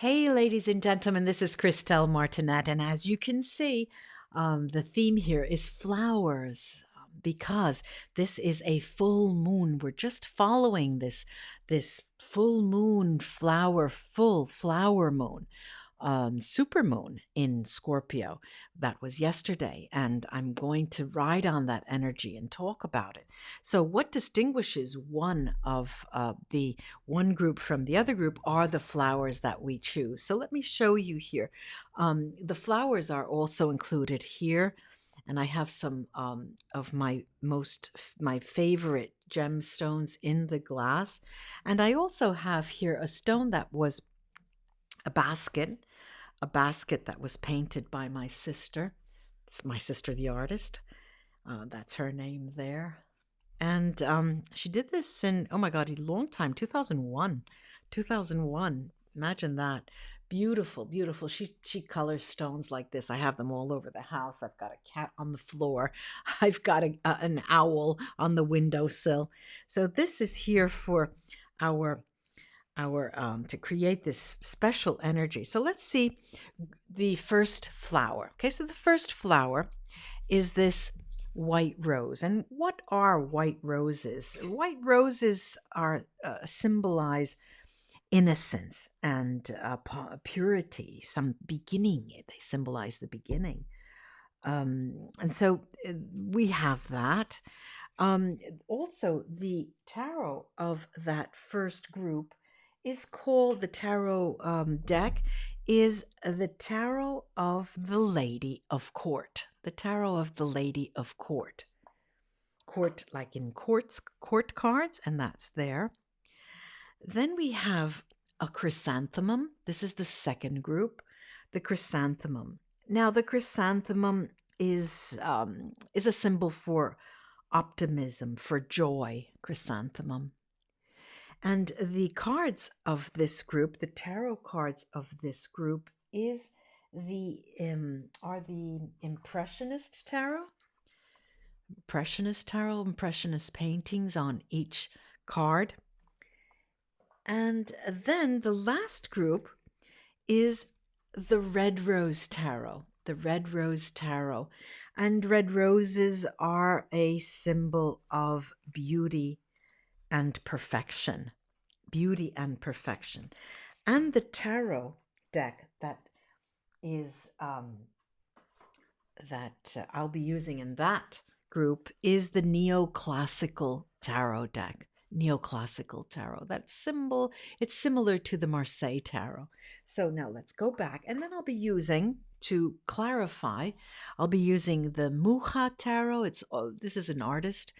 Hey, ladies and gentlemen, this is Christelle Martinette, and as you can see, the theme here is flowers because this is a full moon. We're just following this full moon full flower moon, super moon in Scorpio. That was yesterday, and I'm going to ride on that energy and talk about it. So, what distinguishes the one group from the other group are the flowers that we choose. So, let me show you here. The flowers are also included here, and I have some of my favorite gemstones in the glass, and I also have here a stone that was a basket a basket that was painted by my sister. It's my sister, the artist. That's her name there. And she did this in, oh my God, a long time, 2001. 2001. Imagine that. Beautiful, beautiful. She colors stones like this. I have them all over the house. I've got a cat on the floor. I've got an owl on the windowsill. So this is here for our to create this special energy. So let's see the first flower. Okay, so the first flower is this white rose. And what are white roses? White roses are symbolize innocence and purity, some beginning. They symbolize the beginning. And so we have that. Also, the tarot of that first group is called the tarot deck is the tarot of the Lady of Court. The tarot of the Lady of Court. Court, like in court cards, and that's there. Then we have a chrysanthemum. This is the second group, the chrysanthemum. Now, the chrysanthemum is a symbol for optimism, for joy, chrysanthemum. And the cards of this group, the tarot cards of this group, are the Impressionist tarot. Impressionist paintings on each card. And then the last group is the Red Rose Tarot. The Red Rose Tarot. And red roses are a symbol of beauty and perfection. Beauty and perfection. And the tarot deck that is I'll be using in that group is the Neoclassical Tarot deck. Neoclassical Tarot. That symbol, it's similar to the Marseille Tarot. So now let's go back, and then I'll be using, to clarify, I'll be using the Mucha Tarot. This is an artist,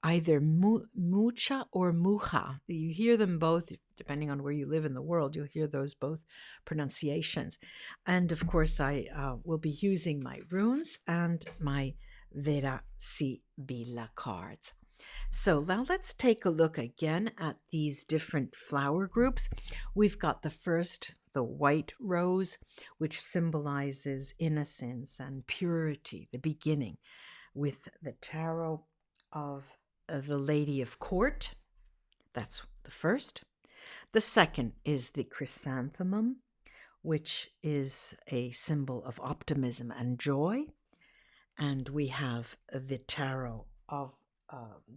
either Mucha or Mucha. You hear them both, depending on where you live in the world, you'll hear those both pronunciations. And of course, I will be using my runes and my Vera Sibilla cards. So now let's take a look again at these different flower groups. We've got the first, the white rose, which symbolizes innocence and purity, the beginning, with the tarot of the Lady of Court. That's the first. The second is the chrysanthemum, which is a symbol of optimism and joy. And we have the tarot of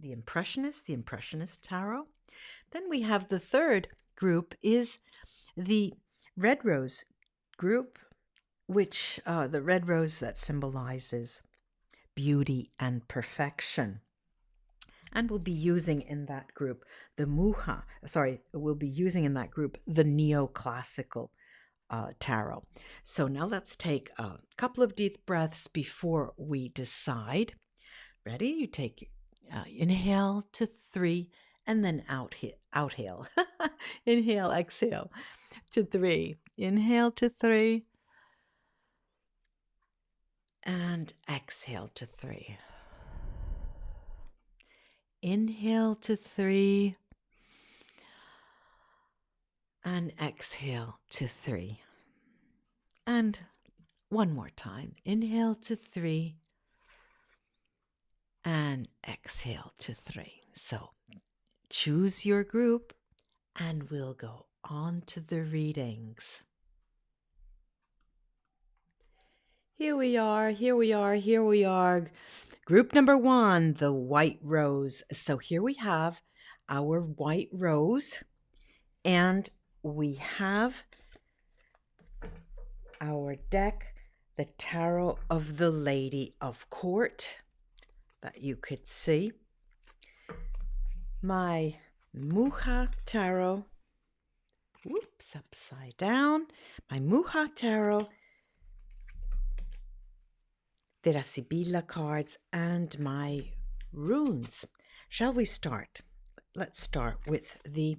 the Impressionist tarot. Then we have the third group is the Red Rose group, which the red rose that symbolizes beauty and perfection. And we'll be using in that group the Neoclassical tarot. So now let's take a couple of deep breaths before we decide. Ready? You take inhale to 3 and then outhale. Inhale, exhale to 3. Inhale to 3 and exhale to 3. Inhale to 3 and exhale to 3. And one more time. Inhale to 3 and exhale to 3. So choose your group and we'll go on to the readings. Here we are, here we are, here we are. Group number 1, the white rose. So here we have our white rose, and we have our deck, the Tarot of the Lady of Court, that you could see. My Mucha Tarot, whoops, upside down. My Mucha Tarot, de la Sibilla cards, and my runes. Shall we start? Let's start with the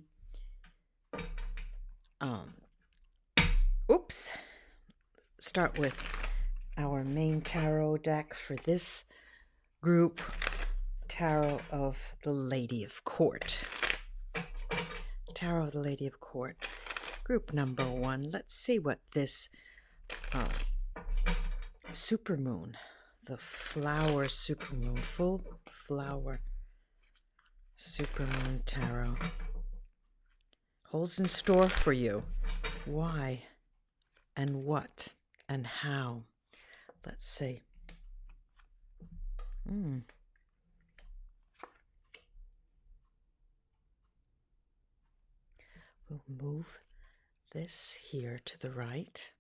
start with our main tarot deck for this group, Tarot of the Lady of Court. Tarot of the Lady of Court, group number 1. Let's see what this supermoon, the flower supermoon, full flower supermoon tarot holds in store for you. Why and what and how? Let's see. We'll move this here to the right.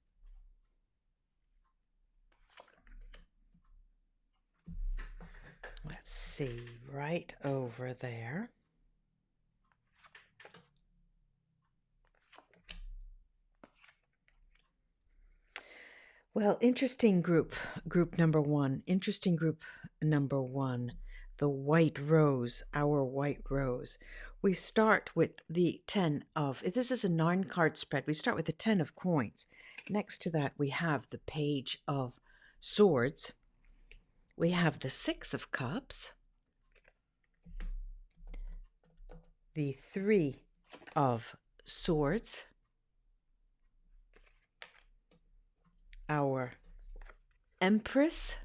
Let's see, right over there. Well, interesting group number 1. Interesting group number 1. The white rose, our white rose. We start with the 10 of, this is a 9-card spread. We start with the 10 of coins. Next to that, we have the Page of Swords. We have the 6 of Cups, the 3 of Swords, our Empress,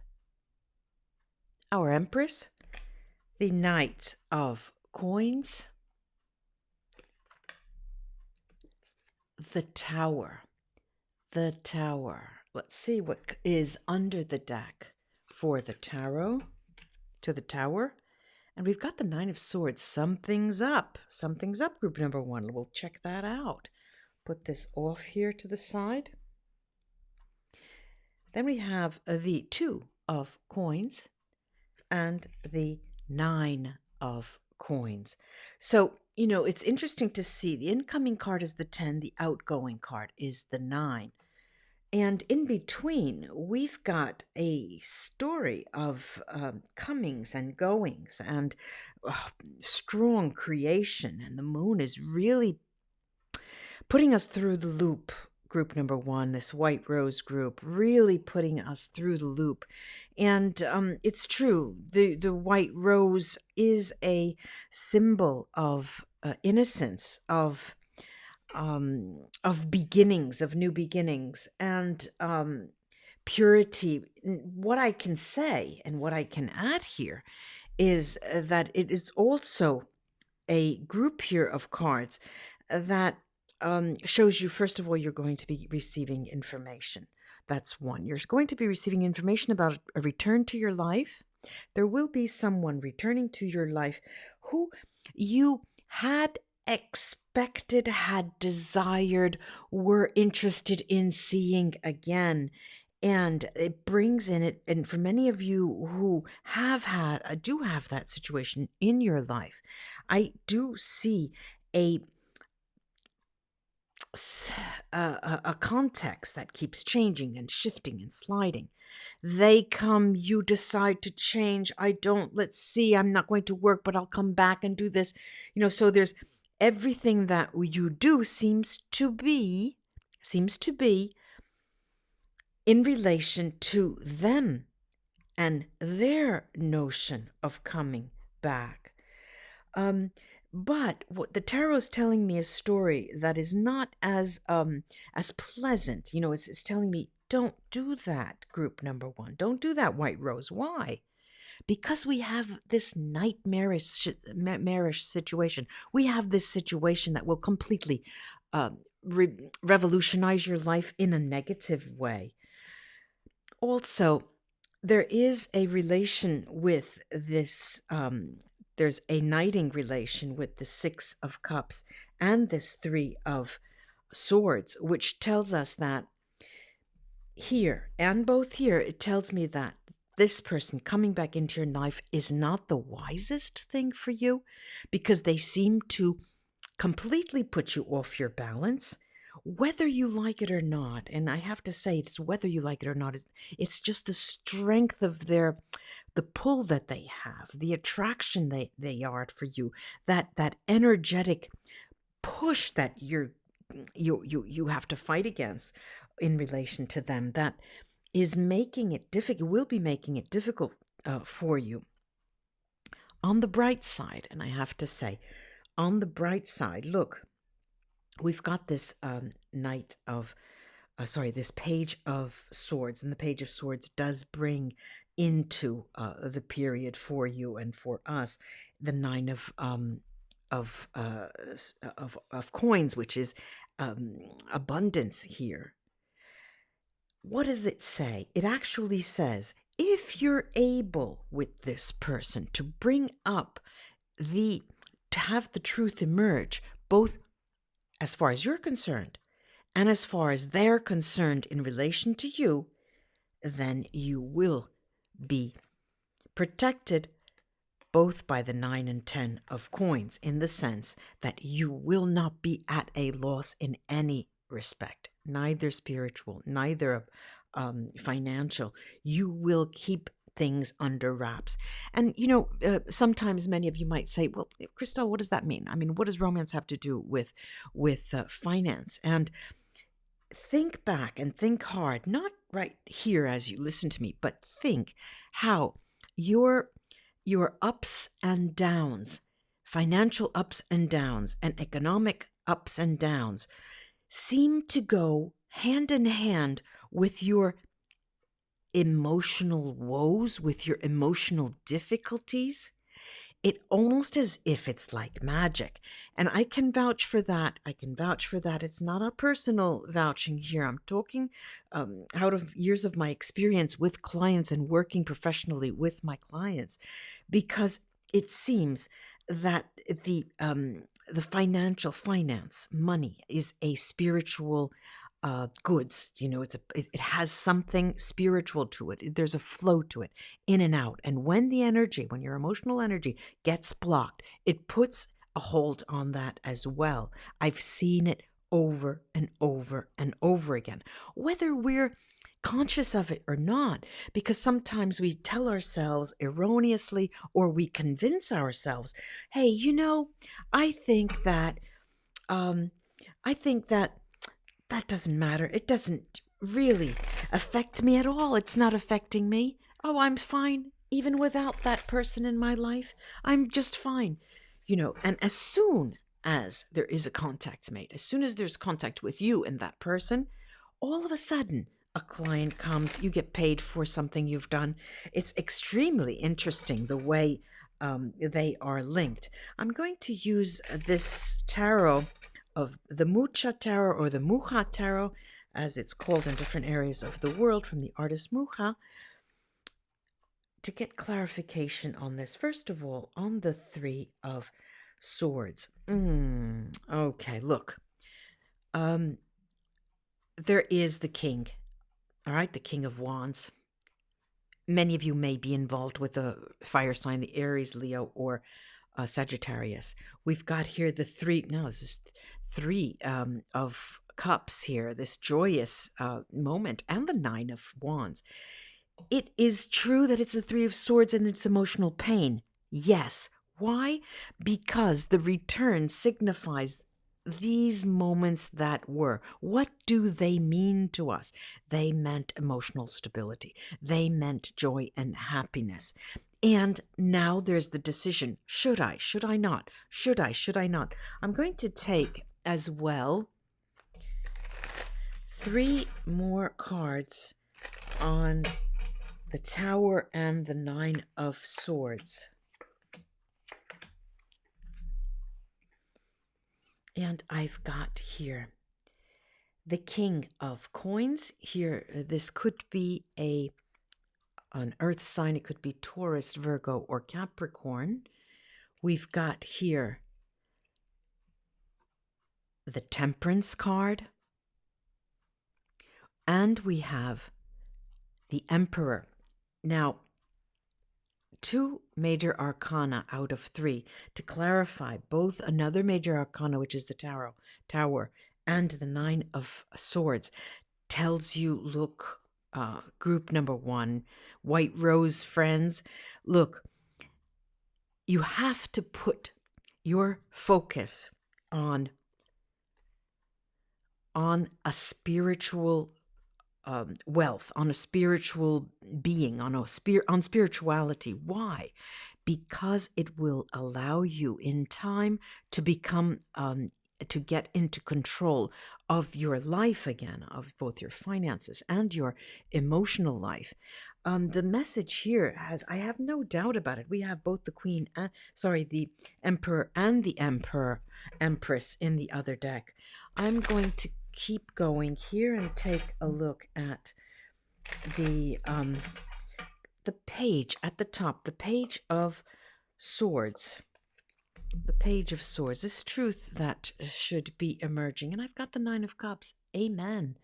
the Knight of Coins, the Tower. Let's see what is under the deck for the tarot, to the Tower. And we've got the 9 of Swords. Something's up, group number 1. We'll check that out. Put this off here to the side. Then we have the 2 of Coins and the 9 of Coins. So, you know, it's interesting to see the incoming card is the 10, the outgoing card is the 9. And in between, we've got a story of comings and goings and strong creation. And the moon is really putting us through the loop. Group number 1, this white rose group, really putting us through the loop. And it's true, the white rose is a symbol of innocence, of beginnings, of new beginnings, and purity. What I can say and what I can add here is that it is also a group here of cards that shows you, first of all, you're going to be receiving information. That's one. You're going to be receiving information about a return to your life. There will be someone returning to your life who you had expected, had desired, were interested in seeing again. And it brings in it, and for many of you who do have that situation in your life, I do see a context that keeps changing and shifting and sliding. They come, you decide to change. Let's see, I'm not going to work, but I'll come back and do this. You know, so there's everything that you do seems to be in relation to them and their notion of coming back. But what the tarot is telling me a story that is not as pleasant. You know, it's telling me, don't do that, group number 1. Don't do that, white rose. Why? Because we have this nightmarish situation. We have this situation that will completely revolutionize your life in a negative way. Also, there is a relation with this, there's a knighting relation with the Six of Cups and this Three of Swords, which tells us that here and both here, it tells me that this person coming back into your life is not the wisest thing for you because they seem to completely put you off your balance, whether you like it or not. And I have to say, it's whether you like it or not. It's just the strength of the pull that they have, the attraction they are for you, that energetic push that you have to fight against in relation to them, that is making it difficult, will be making it difficult for you. On the bright side, and I have to say, on the bright side, look, we've got this this Page of Swords, and the Page of Swords does bring into the period for you and for us the Nine of coins, which is abundance here. What does it say? It actually says, if you're able with this person to bring up to have the truth emerge, both as far as you're concerned and as far as they're concerned in relation to you, then you will be protected both by the 9 and 10 of coins, in the sense that you will not be at a loss in any respect, neither spiritual, neither financial. You will keep things under wraps. And, sometimes many of you might say, well, Christelle, what does that mean? I mean, what does romance have to do with finance? And think back and think hard, not right here as you listen to me, but think how your ups and downs, financial ups and downs, and economic ups and downs seem to go hand in hand with your emotional woes, with your emotional difficulties. It almost as if it's like magic. And I can vouch for that. It's not a personal vouching here. I'm talking out of years of my experience with clients and working professionally with my clients, because it seems that the finance, money, is a spiritual goods. It has something spiritual to it. There's a flow to it, in and out. And when your emotional energy gets blocked, it puts a hold on that as well. I've seen it over and over and over again, whether we're conscious of it or not, because sometimes we tell ourselves erroneously, or we convince ourselves, hey, I think that that doesn't matter. It doesn't really affect me at all. It's not affecting me. Oh, I'm fine. Even without that person in my life, I'm just fine. And as soon as there is a contact made, as soon as there's contact with you and that person, all of a sudden, a client comes, you get paid for something you've done. It's extremely interesting the way they are linked. I'm going to use this tarot of the Mucha Tarot, or the Mucha Tarot, as it's called in different areas of the world, from the artist Mucha, to get clarification on this. First of all, on the Three of Swords. Okay, look. There is the king, all right, the King of Wands. Many of you may be involved with a fire sign, the Aries, Leo, or Sagittarius. We've got here this is Three of Cups here, this joyous moment, and the Nine of Wands. It is true that it's the Three of Swords and it's emotional pain. Yes. Why? Because the return signifies these moments that were. What do they mean to us? They meant emotional stability. They meant joy and happiness. And now there's the decision. Should I? Should I not? Should I not? I'm going to take as well 3 more cards on the Tower and the Nine of Swords. And I've got here the King of Coins here. This could be an earth sign. It could be Taurus, Virgo, or Capricorn. We've got here the Temperance card, and we have the Emperor. Now, 2 major arcana out of 3. To clarify, both another major arcana, which is the Tower, and the 9 of Swords, tells you, look, group number 1, White Rose friends, look, you have to put your focus on a spiritual wealth, on a spiritual being, on spirituality. Why? Because it will allow you in time to become, to get into control of your life again, of both your finances and your emotional life. The message here has, I have no doubt about it. We have both the Emperor and the Empress in the other deck. I'm going to keep going here and take a look at the page at the top, the Page of Swords. The Page of Swords, this truth that should be emerging. And I've got the 9 of Cups. Amen.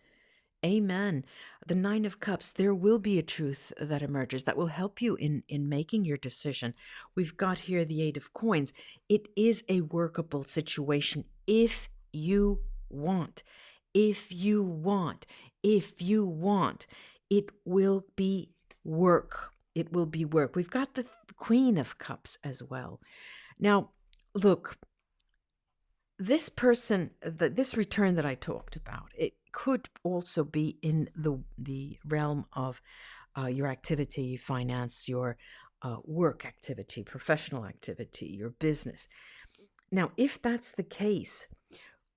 Amen. The 9 of Cups, there will be a truth that emerges that will help you in making your decision. We've got here the 8 of Coins. It is a workable situation if you want. If you want, it will be work. It will be work. We've got the Queen of Cups as well. Now, look, this person, this return that I talked about, it could also be in the realm of your activity, finance, your work activity, professional activity, your business. Now, if that's the case,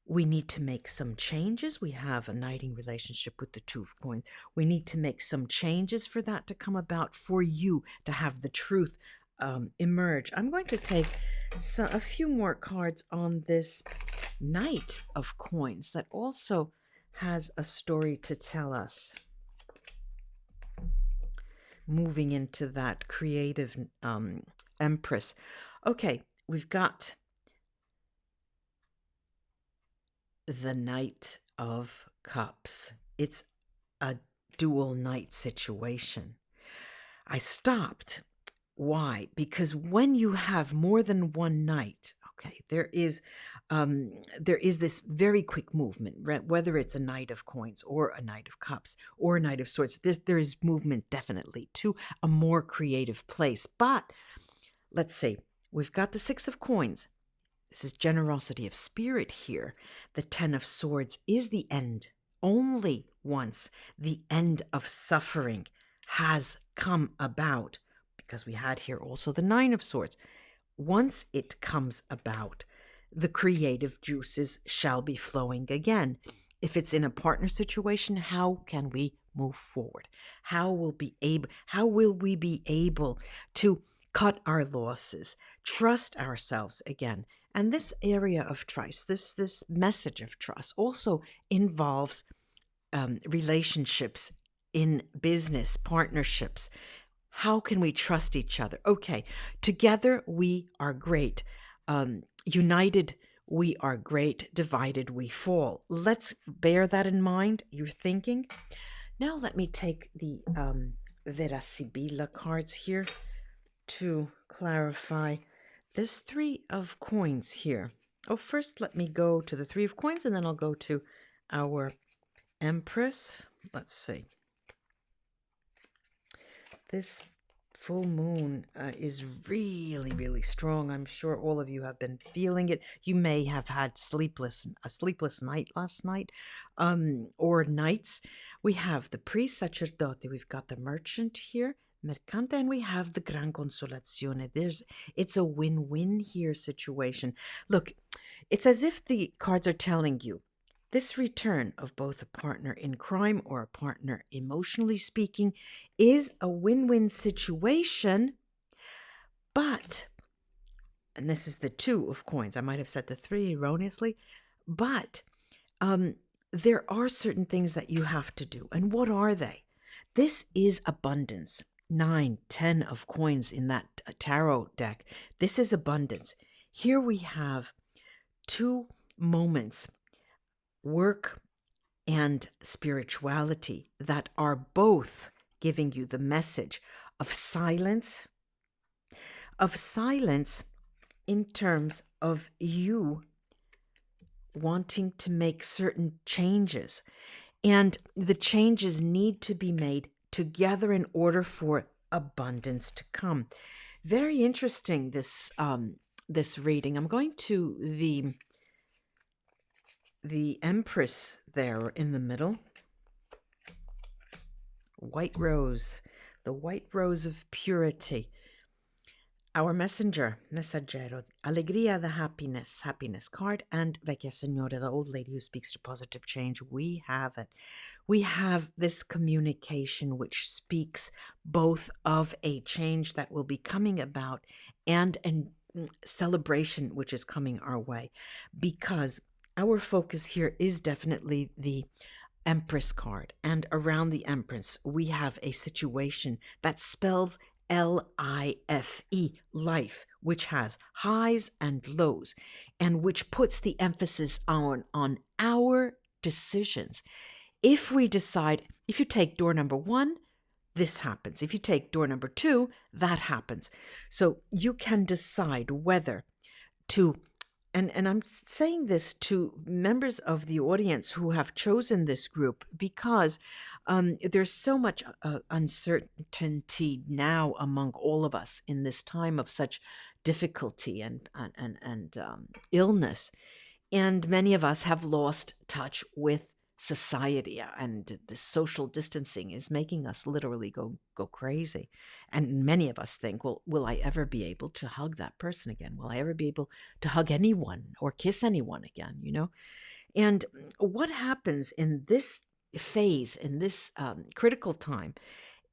we need to make some changes. We have a knighting relationship with the 2 of Coins. We need to make some changes for that to come about, for you to have the truth emerge. I'm going to take a few more cards on this Knight of Coins that also has a story to tell us. Moving into that creative Empress. Okay, we've got the Knight of Cups. It's a dual knight situation. I stopped. Why? Because when you have more than one knight, okay, there is this very quick movement, right? Whether it's a Knight of Coins or a Knight of Cups or a Knight of Swords, there is movement definitely to a more creative place. But let's see, we've got the 6 of Coins. This is generosity of spirit here. The 10 of Swords is the end. Only once the end of suffering has come about, because we had here also the 9 of Swords. Once it comes about, the creative juices shall be flowing again. If it's in a partner situation, how can we move forward? How will we be able to cut our losses, trust ourselves again? And this area of trust, this message of trust, also involves relationships in business, partnerships. How can we trust each other? Okay, together we are great. United we are great. Divided we fall. Let's bear that in mind. You're thinking. Now let me take the Vera Sibilla cards here to clarify. There's 3 of Coins here. Oh, first let me go to the 3 of Coins, and then I'll go to our Empress. Let's see. This full moon is really, really strong. I'm sure all of you have been feeling it. You may have had a sleepless night last night, or nights. We have the priest sacerdote. We've got the merchant here, Mercante, and we have the Gran Consolazione. It's a win-win here situation. Look, it's as if the cards are telling you this return of both a partner in crime or a partner emotionally speaking is a win-win situation, but, and this is the 2 of Coins, I might have said the 3 erroneously, but there are certain things that you have to do. And what are they? This is abundance. 9, 10 of coins in that tarot deck. This is abundance. Here we have two moments, work and spirituality, that are both giving you the message of silence in terms of you wanting to make certain changes. And the changes need to be made together in order for abundance to come. Very interesting, this reading. I'm going to the Empress there in the middle. White rose, the white rose of purity. Our messenger, mensajero, alegría, the happiness card, and Vecchia Signora, the old lady who speaks to positive change. We have it. We have this communication which speaks both of a change that will be coming about and a celebration which is coming our way, because our focus here is definitely the Empress card. And around the Empress, we have a situation that spells L-I-F-E, life, which has highs and lows, and which puts the emphasis on our decisions. If we decide, if you take door number 1, this happens. If you take door number 2, that happens. So you can decide whether to, and I'm saying this to members of the audience who have chosen this group, because there's so much uncertainty now among all of us in this time of such difficulty and illness. And many of us have lost touch with society, and the social distancing is making us literally go crazy. And many of us think, well, will I ever be able to hug that person again? Will I ever be able to hug anyone or kiss anyone again, you know? And what happens in this phase, in this critical time,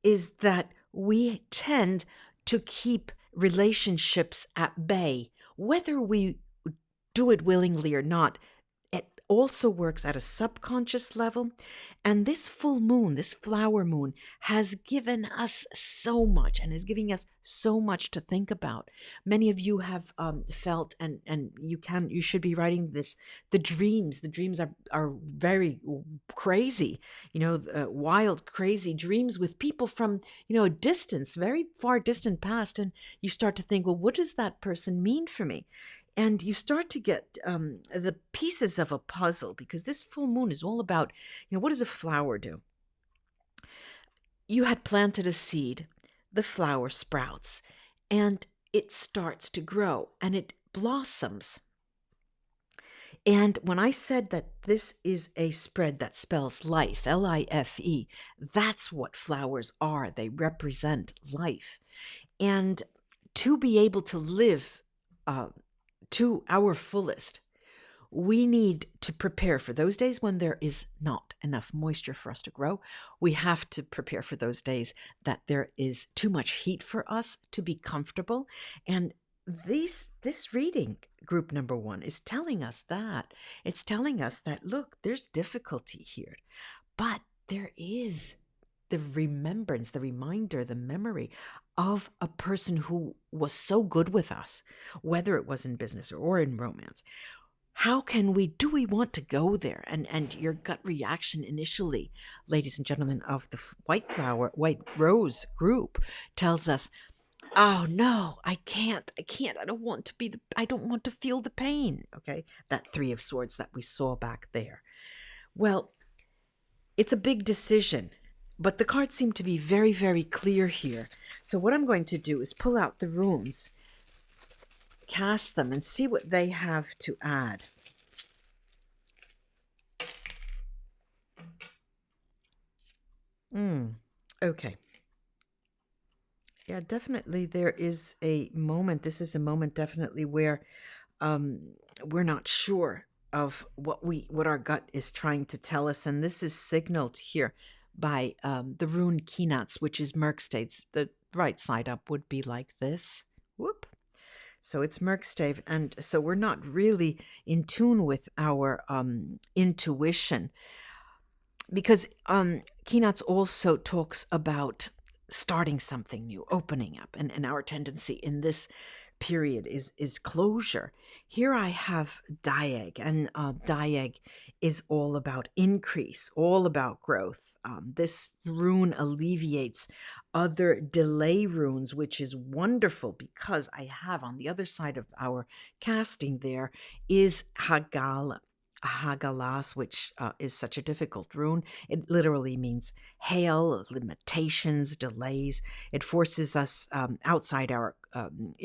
is that we tend to keep relationships at bay, whether we do it willingly or not. It also works at a subconscious level. And this full moon, this flower moon, has given us so much, and is giving us so much to think about. Many of you have felt, and you should be writing this, the dreams are very crazy, wild, crazy dreams with people from, a distance, very far distant past. And you start to think, well, what does that person mean for me? And you start to get the pieces of a puzzle, because this full moon is all about, what does a flower do? You had planted a seed, the flower sprouts, and it starts to grow, and it blossoms. And when I said that this is a spread that spells life, L-I-F-E, that's what flowers are. They represent life. And to be able to live to our fullest, we need to prepare for those days when there is not enough moisture for us to grow. We have to prepare for those days that there is too much heat for us to be comfortable. And this reading, group number 1, is telling us that. It's telling us that, look, there's difficulty here, but there is the remembrance, the reminder, the memory of a person who was so good with us, whether it was in business or in romance. How can do we want to go there? And your gut reaction initially, ladies and gentlemen of the white rose group, tells us, oh no, I can't. I don't want to feel the pain. Okay. That 3 of Swords that we saw back there. Well, it's a big decision. But the cards seem to be very, very clear here. So what I'm going to do is pull out the runes, cast them, and see what they have to add. Okay. Yeah, definitely there is a moment. This is a moment definitely where we're not sure of what our gut is trying to tell us. And this is signaled here by the rune Kinats, which is Merkstade's. The right side up would be like this. Whoop. So it's Merkstave. And so we're not really in tune with our intuition, because Keynotes also talks about starting something new, opening up, and our tendency in this period is closure. Here I have Diag, and Diag is all about increase, all about growth. This rune alleviates other delay runes, which is wonderful, because I have on the other side of our casting there is Hagala. Hagalas, which is such a difficult rune. It literally means hail, limitations, delays. It forces us outside our,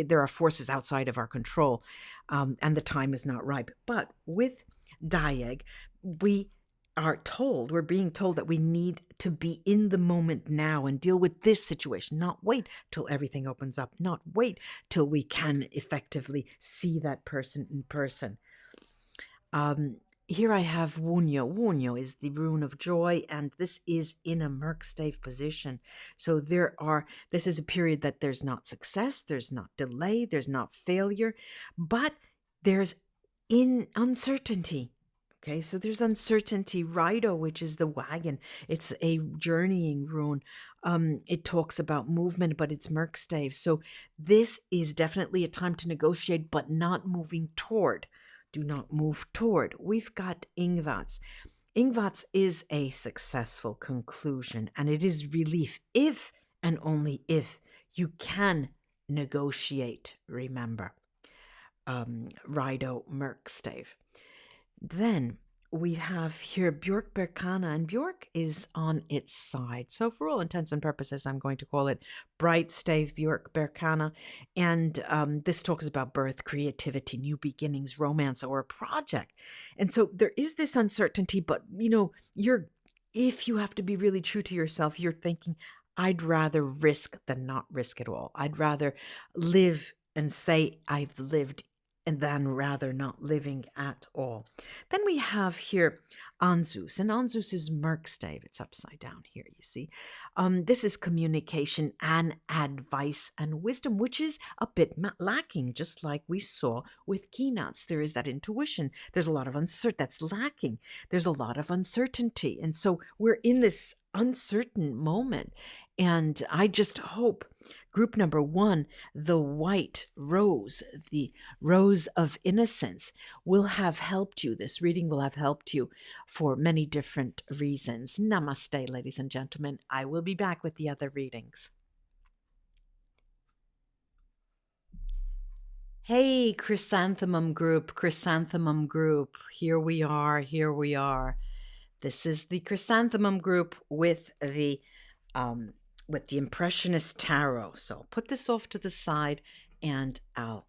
there are forces outside of our control, and the time is not ripe. But with Diag, we're being told that we need to be in the moment now and deal with this situation, not wait till everything opens up, not wait till we can effectively see that person in person. Here I have Wunyo. Wunyo is the rune of joy, and this is in a Merkstave position. So this is a period that there's not success, there's not delay, there's not failure, but there's uncertainty. Okay, so there's uncertainty. Rido, which is the wagon, it's a journeying rune. It talks about movement, but it's Merkstave. So this is definitely a time to negotiate, but not moving toward. Do not move toward. We've got Ingvats. Ingvats is a successful conclusion, and it is relief if and only if you can negotiate, remember. Rido Merkstave. Then we have here Björk Berkana, and Björk is on its side. So for all intents and purposes, I'm going to call it Bright Stave Björk Berkana. And this talks about birth, creativity, new beginnings, romance, or a project. And so there is this uncertainty, but if you have to be really true to yourself, you're thinking, I'd rather risk than not risk at all. I'd rather live and say I've lived and then rather not living at all. Then we have here Anzus, and Anzus is Merkstave. It's upside down here, you see. This is communication and advice and wisdom, which is a bit lacking, just like we saw with Keynotes. There is that intuition. There's a lot of that's lacking. There's a lot of uncertainty. And so we're in this uncertain moment. And I just hope group number 1, the white rose, the rose of innocence, will have helped you. This reading will have helped you for many different reasons. Namaste, ladies and gentlemen. I will be back with the other readings. Hey, Chrysanthemum group. Here we are. This is the Chrysanthemum group with the Impressionist Tarot. So I'll put this off to the side and I'll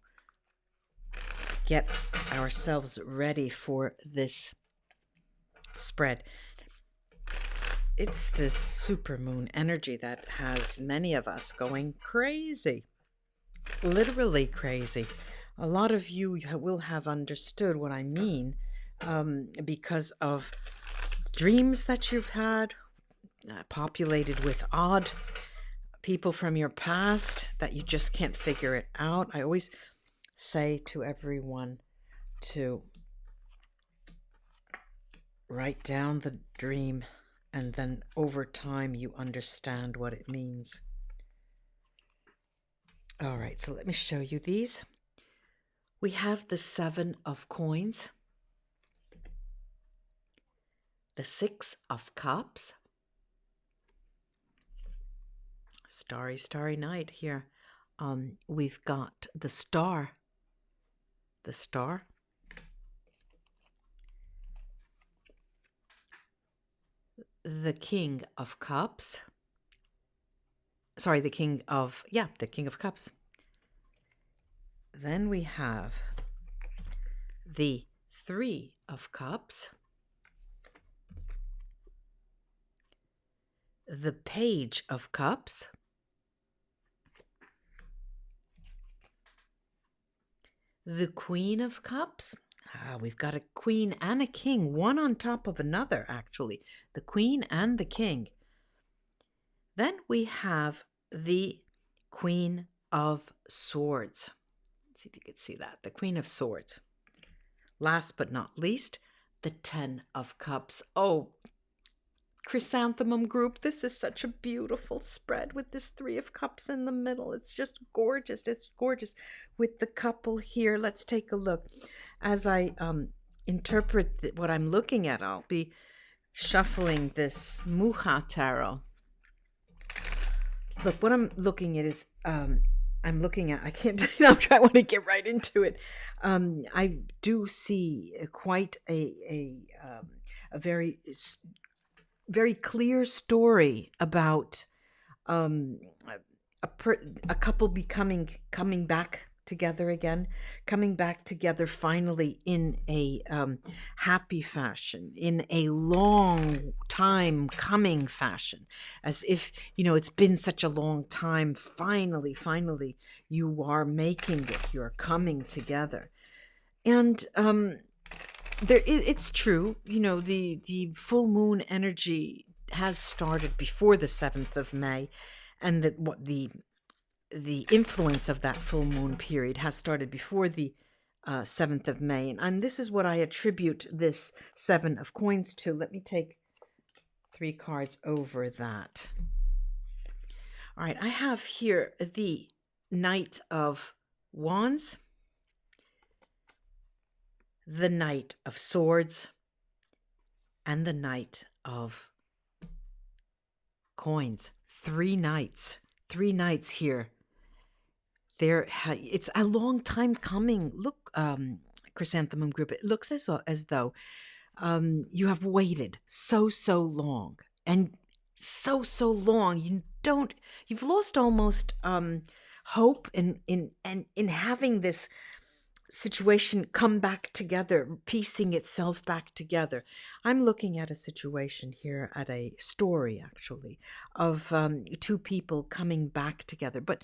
get ourselves ready for this spread. It's this supermoon energy that has many of us going crazy, literally crazy. A lot of you will have understood what I mean because of dreams that you've had, populated with odd people from your past that you just can't figure it out. I always say to everyone to write down the dream, and then over time you understand what it means. All right, so let me show you these. We have the 7 of coins, the 6 of cups, starry night here. We've got the star, the King of Cups. Sorry, the King of Cups. Then we have the 3 of Cups, the Page of Cups, the Queen of Cups. We've got a queen and a king, one on top of another, actually. The queen and the king. Then we have the Queen of Swords. Let's see if you could see that. The Queen of Swords. Last but not least, the 10 of Cups. Oh, Chrysanthemum group, this is such a beautiful spread with this 3 of Cups in the middle. It's just gorgeous. It's gorgeous with the couple here. Let's take a look. As I interpret what I'm looking at, I'll be shuffling this Muja Tarot. Look, what I'm looking at is, I can't, I want to get right into it. I do see quite a very, very clear story about a couple coming back together again, coming back together finally in a happy fashion, in a long time coming fashion, as if, it's been such a long time. Finally, you are making it, you're coming together. And it's true, the full moon energy has started before the 7th of May, and that what the influence of that full moon period has started before the 7th of May. And this is what I attribute this 7 of Coins to. Let me take 3 cards over that. All right, I have here the Knight of Wands, the Knight of Swords, and the Knight of Coins. 3 knights. 3 knights here. It's a long time coming. Look, Chrysanthemum group, it looks as though you have waited so long, and so long. You've lost almost hope in having this situation come back together, piecing itself back together. I'm looking at a situation here, at a story actually, of 2 people coming back together. But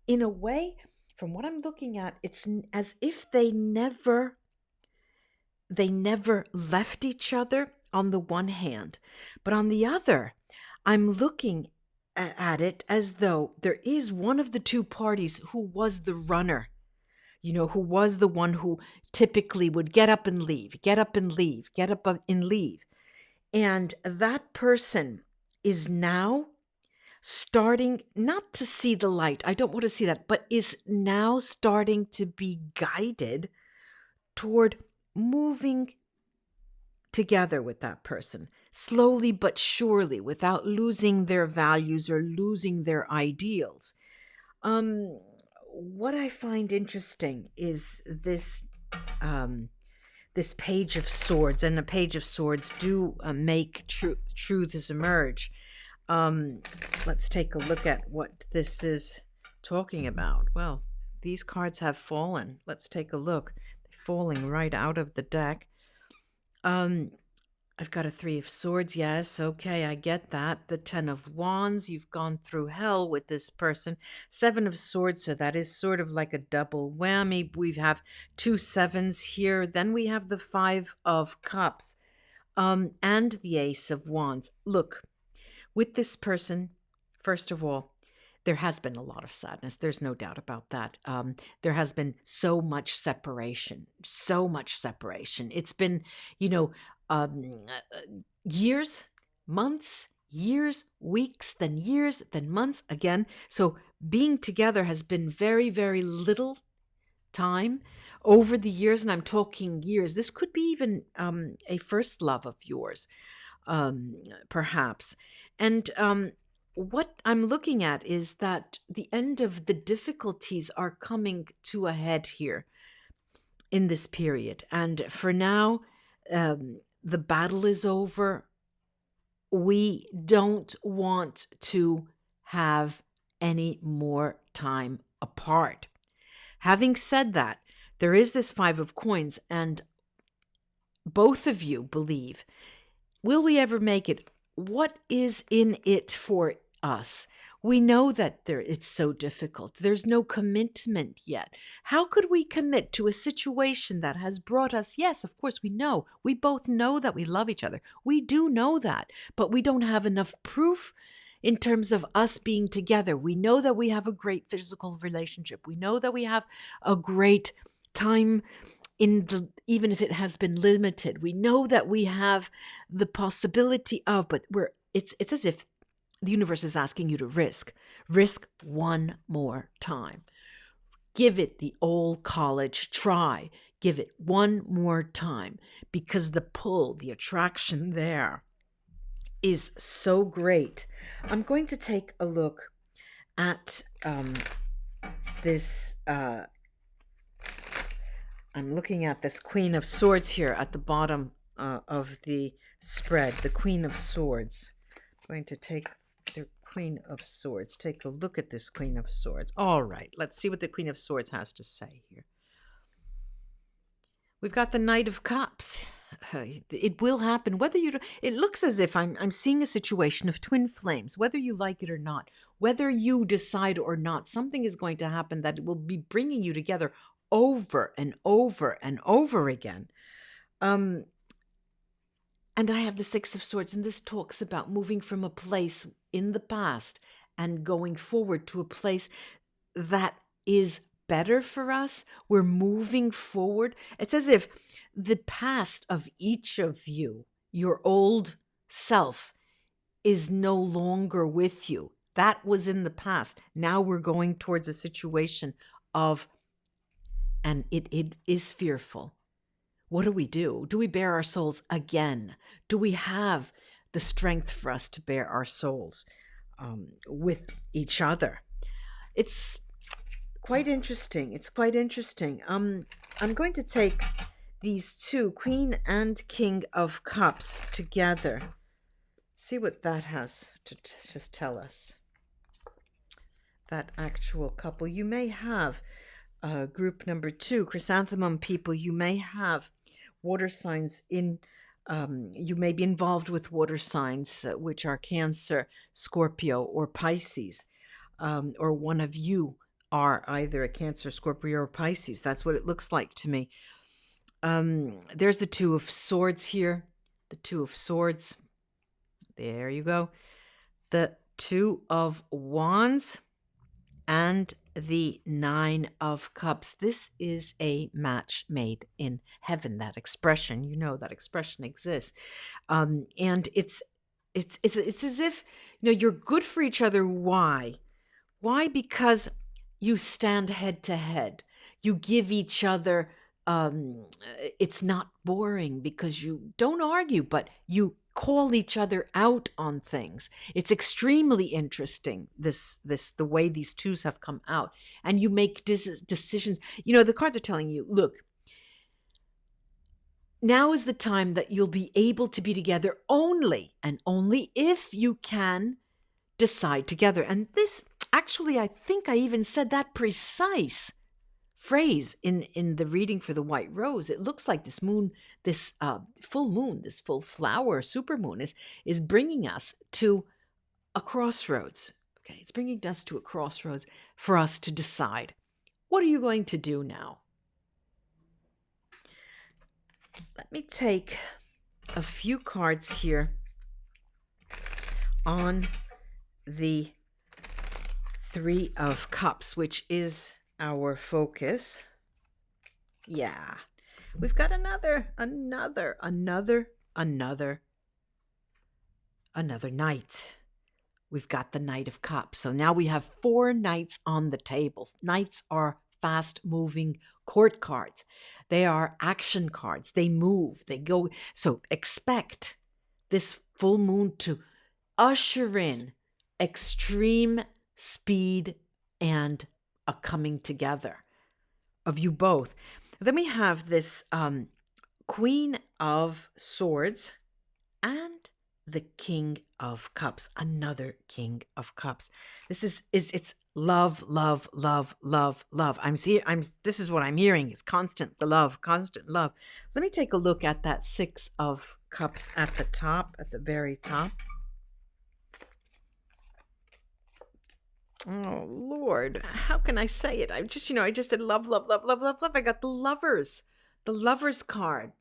in a way, from what I'm looking at, it's as if they never left each other on the one hand. But on the other, I'm looking at it as though there is one of the 2 parties who was the runner, who was the one who typically would get up and leave, get up and leave. And that person is now starting not to see the light. I don't want to see that, but is now starting to be guided toward moving together with that person, slowly but surely, without losing their values or losing their ideals. What I find interesting is this this Page of Swords, and the Page of Swords do make truths emerge. Let's take a look at what this is talking about. Well, these cards have fallen. Let's take a look. They're falling right out of the deck. I've got a 3 of Swords. Yes, okay, I get that. The 10 of Wands. You've gone through hell with this person. 7 of Swords, so that is sort of like a double whammy. We have 2 sevens here. Then we have the 5 of Cups, and the Ace of Wands. Look, with this person, first of all, there has been a lot of sadness. There's no doubt about that. There has been so much separation. It's been, years, months, weeks, then months again. So being together has been very, very little time over the years, and I'm talking years. This could be even a first love of yours, perhaps. And what I'm looking at is that the end of the difficulties are coming to a head here in this period. And for now, the battle is over. We don't want to have any more time apart. Having said that, there is this 5 of Coins, and both of you believe, will we ever make it? What is in it for us? We know that it's so difficult. There's no commitment yet. How could we commit to a situation that has brought us? Yes, of course, we know. We both know that we love each other. We do know that, but we don't have enough proof in terms of us being together. We know that we have a great physical relationship. We know that we have a great time even if it has been limited. We know that we have the possibility of, but it's as if the universe is asking you to risk one more time. Give it the old college try. Give it one more time, because the pull, the attraction there is so great. I'm going to take a look at this. I'm looking at this Queen of Swords here at the bottom of the spread, the Queen of Swords. I'm going to take the Queen of Swords. Take a look at this Queen of Swords. All right, let's see what the Queen of Swords has to say here. We've got the Knight of Cups. It will happen, whether you. It looks as if I'm seeing a situation of twin flames, whether you like it or not, whether you decide or not. Something is going to happen that will be bringing you together over and over and over again. And I have the Six of Swords, and this talks about moving from a place in the past and going forward to a place that is better for us. We're moving forward. It's as if the past of each of you, your old self, is no longer with you. That was in the past. Now we're going towards a situation of, and it is fearful. What do? Do we bear our souls again? Do we have the strength for us to bear our souls with each other? It's quite interesting. It's quite interesting. I'm going to take these two, Queen and King of Cups, together. See what that has to just tell us. That actual couple. You may have group number 2, chrysanthemum people. You may have water signs in. You may be involved with water signs, which are Cancer, Scorpio, or Pisces, or one of you are either a Cancer, Scorpio, or Pisces. That's what it looks like to me. There's the Two of Swords here. The Two of Swords. There you go. The Two of Wands and the Nine of Cups. This is a match made in heaven. That expression, you know, that expression exists. And it's as if, you know, you're good for each other. Why? Because you stand head to head. You give each other, it's not boring because you don't argue, but you call each other out on things. It's extremely interesting, the way these twos have come out. And you make decisions. You know, the cards are telling you, look, now is the time that you'll be able to be together only if you can decide together. And this, actually, I think I even said that precise phrase in the reading for the White Rose. It looks like this moon, this full moon, this full flower supermoon is bringing us to a crossroads. Okay, it's bringing us to a crossroads for us to decide. What are you going to do now? Let me take a few cards here on the Three of Cups, which is our focus. Yeah. We've got another knight. We've got the Knight of Cups. So now we have 4 knights on the table. Knights are fast-moving court cards. They are action cards. They move, they go. So expect this full moon to usher in extreme speed and a coming together of you both. Then we have this Queen of Swords and the King of Cups, another King of Cups. This is it's love. This is what I'm hearing. It's constant love. Let me take a look at that Six of Cups at the top, at the very top. Oh, Lord, how can I say it? I just said love. I got the Lovers card.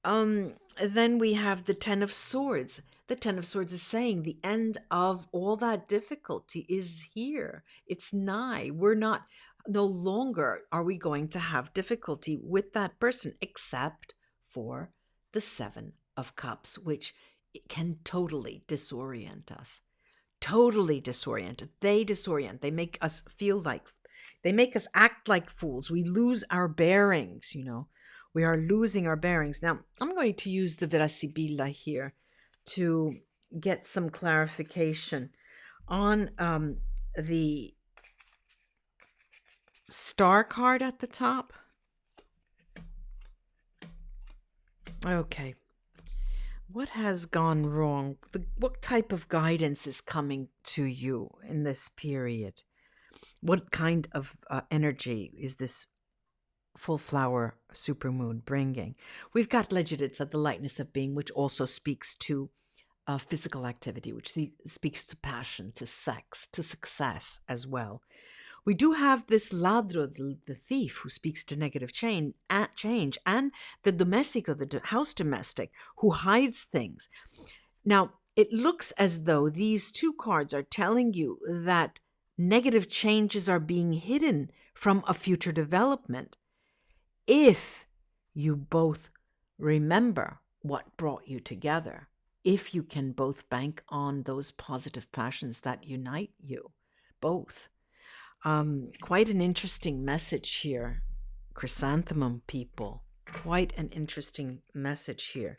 Then we have the Ten of Swords. The Ten of Swords is saying the end of all that difficulty is here. It's nigh. No longer are we going to have difficulty with that person, except for the Seven of Cups, which can totally disorient us. Totally disoriented. They disorient. They make us they make us act like fools. We lose our bearings, We are losing our bearings. Now, I'm going to use the Virasibila here to get some clarification on the star card at the top. Okay. What has gone wrong? What type of guidance is coming to you in this period? What kind of energy is this full flower supermoon bringing? We've got Legiditsa, the lightness of being, which also speaks to physical activity, which speaks to passion, to sex, to success as well. We do have this Ladro, the thief, who speaks to negative change, and the domestico, the house domestic, who hides things. Now, it looks as though these two cards are telling you that negative changes are being hidden from a future development if you both remember what brought you together, if you can both bank on those positive passions that unite you both. Quite an interesting message here, chrysanthemum people. Quite an interesting message here.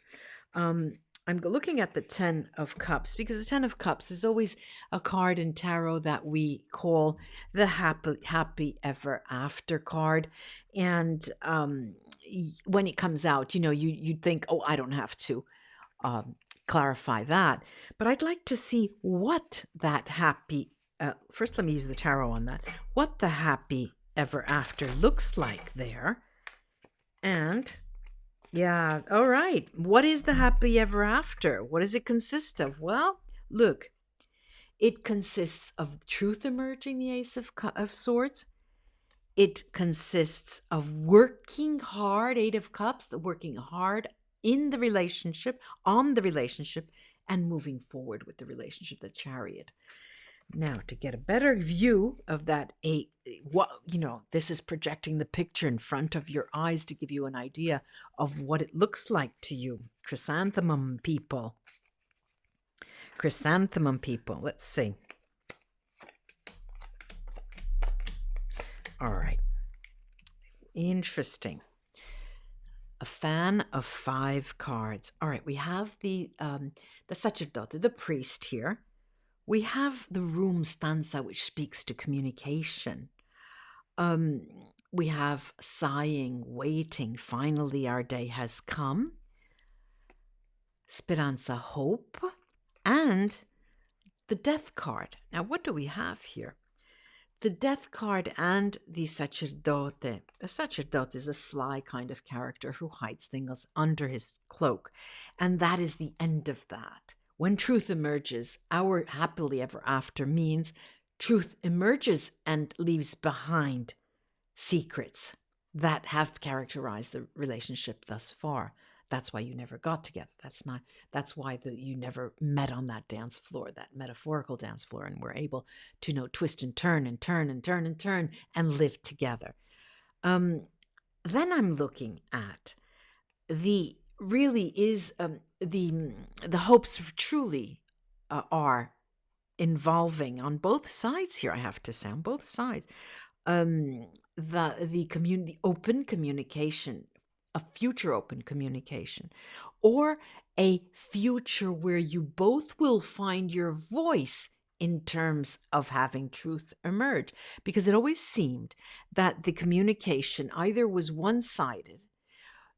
I'm looking at the Ten of Cups because the Ten of Cups is always a card in tarot that we call the happy ever after card. And when it comes out, you'd think, oh, I don't have to clarify that. But I'd like to see what that happy first, let me use the tarot on that. What the happy ever after looks like there. And, yeah, all right. What is the happy ever after? What does it consist of? Well, look, it consists of truth emerging, the Ace of Swords. It consists of working hard, Eight of Cups, working hard in the relationship, on the relationship, and moving forward with the relationship, the Chariot. Now, to get a better view of that this is projecting the picture in front of your eyes to give you an idea of what it looks like to you. Chrysanthemum people. Let's see. All right. Interesting. A fan of 5 cards. All right, we have the sacerdote, the priest here. We have the room stanza, which speaks to communication. We have sighing, waiting, finally our day has come. Speranza, hope, and the death card. Now, what do we have here? The death card and the sacerdote. The sacerdote is a sly kind of character who hides things under his cloak, and that is the end of that. When truth emerges, our happily ever after means truth emerges and leaves behind secrets that have characterized the relationship thus far. That's why you never got together. That's why you never met on that dance floor, that metaphorical dance floor, and were able to twist and turn and turn and turn and turn and live together. Then I'm looking at the hopes truly are involving on both sides here. I have to say, on both sides, the open communication, a future open communication, or a future where you both will find your voice in terms of having truth emerge, because it always seemed that the communication either was one-sided,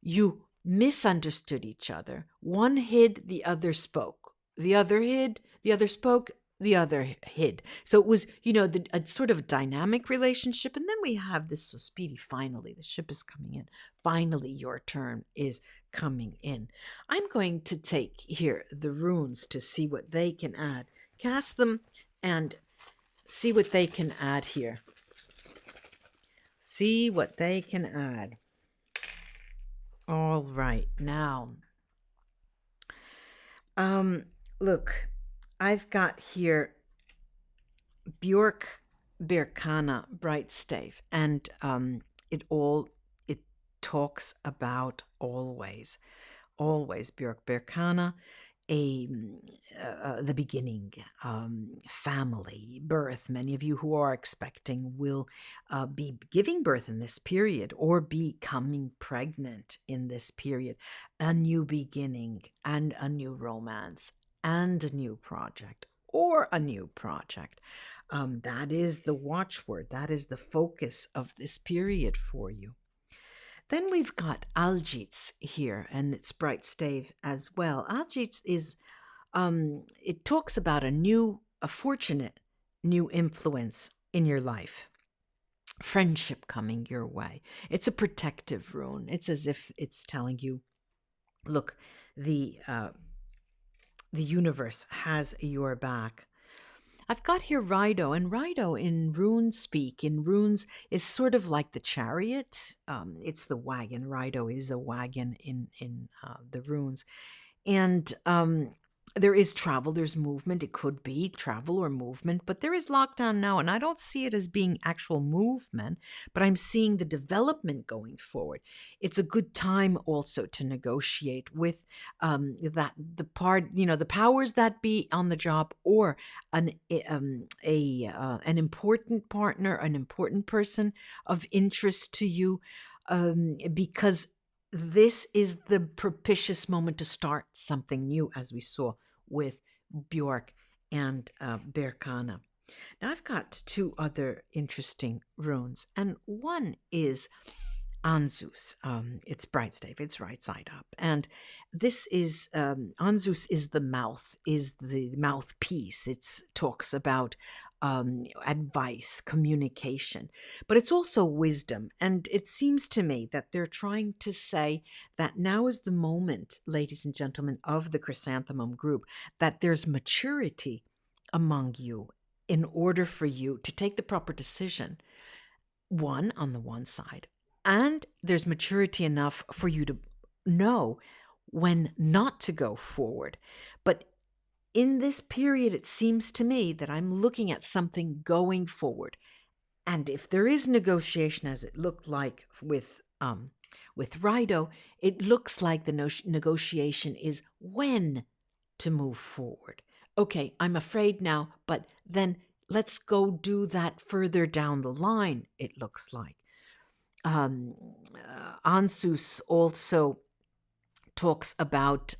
you misunderstood each other. One hid, the other spoke. The other hid, the other spoke, the other hid. So it was, a sort of dynamic relationship. And then we have this so speedy, finally, the ship is coming in. Finally, your turn is coming in. I'm going to take here the runes to see what they can add. Cast them and see what they can add here. See what they can add. All right, now, Look, I've got here Bjork Birkana Brightstave, and it talks about always Bjork Birkana, a the beginning, family, birth. Many of you who are expecting will be giving birth in this period or becoming pregnant in this period. A new beginning and a new romance and a new project or a new project. That is the watchword. That is the focus of this period for you. Then we've got Aljits here, and it's bright stave as well. Aljits is, it talks about a fortunate new influence in your life, friendship coming your way. It's a protective rune. It's as if it's telling you, look, the universe has your back. I've got here Rido, and Rido in rune speak, in runes, is sort of like the chariot. It's the wagon. Rido is a wagon in the runes. And there is travel, there's movement. It could be travel or movement, but there is lockdown now, and I don't see it as being actual movement, but I'm seeing the development going forward. It's a good time also to negotiate with the powers that be on the job, or an important partner, an important person of interest to you, because this is the propitious moment to start something new, as we saw with Bjork and Berkana. Now, I've got two other interesting runes, and one is Anzus. It's Brightstave, it's right side up. And this is, Anzus is the mouthpiece. It talks about advice, communication, but it's also wisdom. And it seems to me that they're trying to say that now is the moment, ladies and gentlemen, of the chrysanthemum group, that there's maturity among you in order for you to take the proper decision, on the one side, and there's maturity enough for you to know when not to go forward. But in this period, it seems to me that I'm looking at something going forward. And if there is negotiation, as it looked like with Rido, it looks like the negotiation is when to move forward. Okay, I'm afraid now, but then let's go do that further down the line, it looks like. Anzus also talks about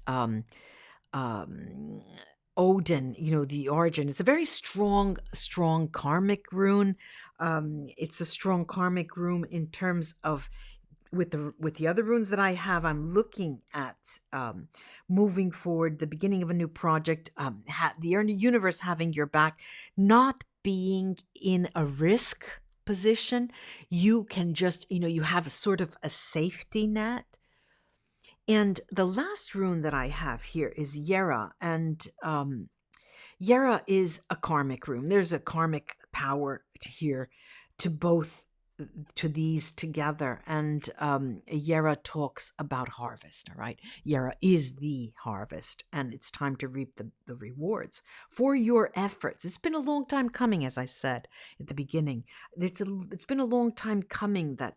Odin, the origin. It's a very strong karmic rune. It's a strong karmic rune in terms of with the other runes that I have. I'm looking at moving forward, the beginning of a new project, the universe having your back, not being in a risk position. You can just, you have a sort of a safety net. And the last rune that I have here is Yera, and Yera is a karmic rune. There's a karmic power here to these together. And Yera talks about harvest, all right? Yera is the harvest, and it's time to reap the rewards for your efforts. It's been a long time coming, as I said at the beginning. It's been a long time coming that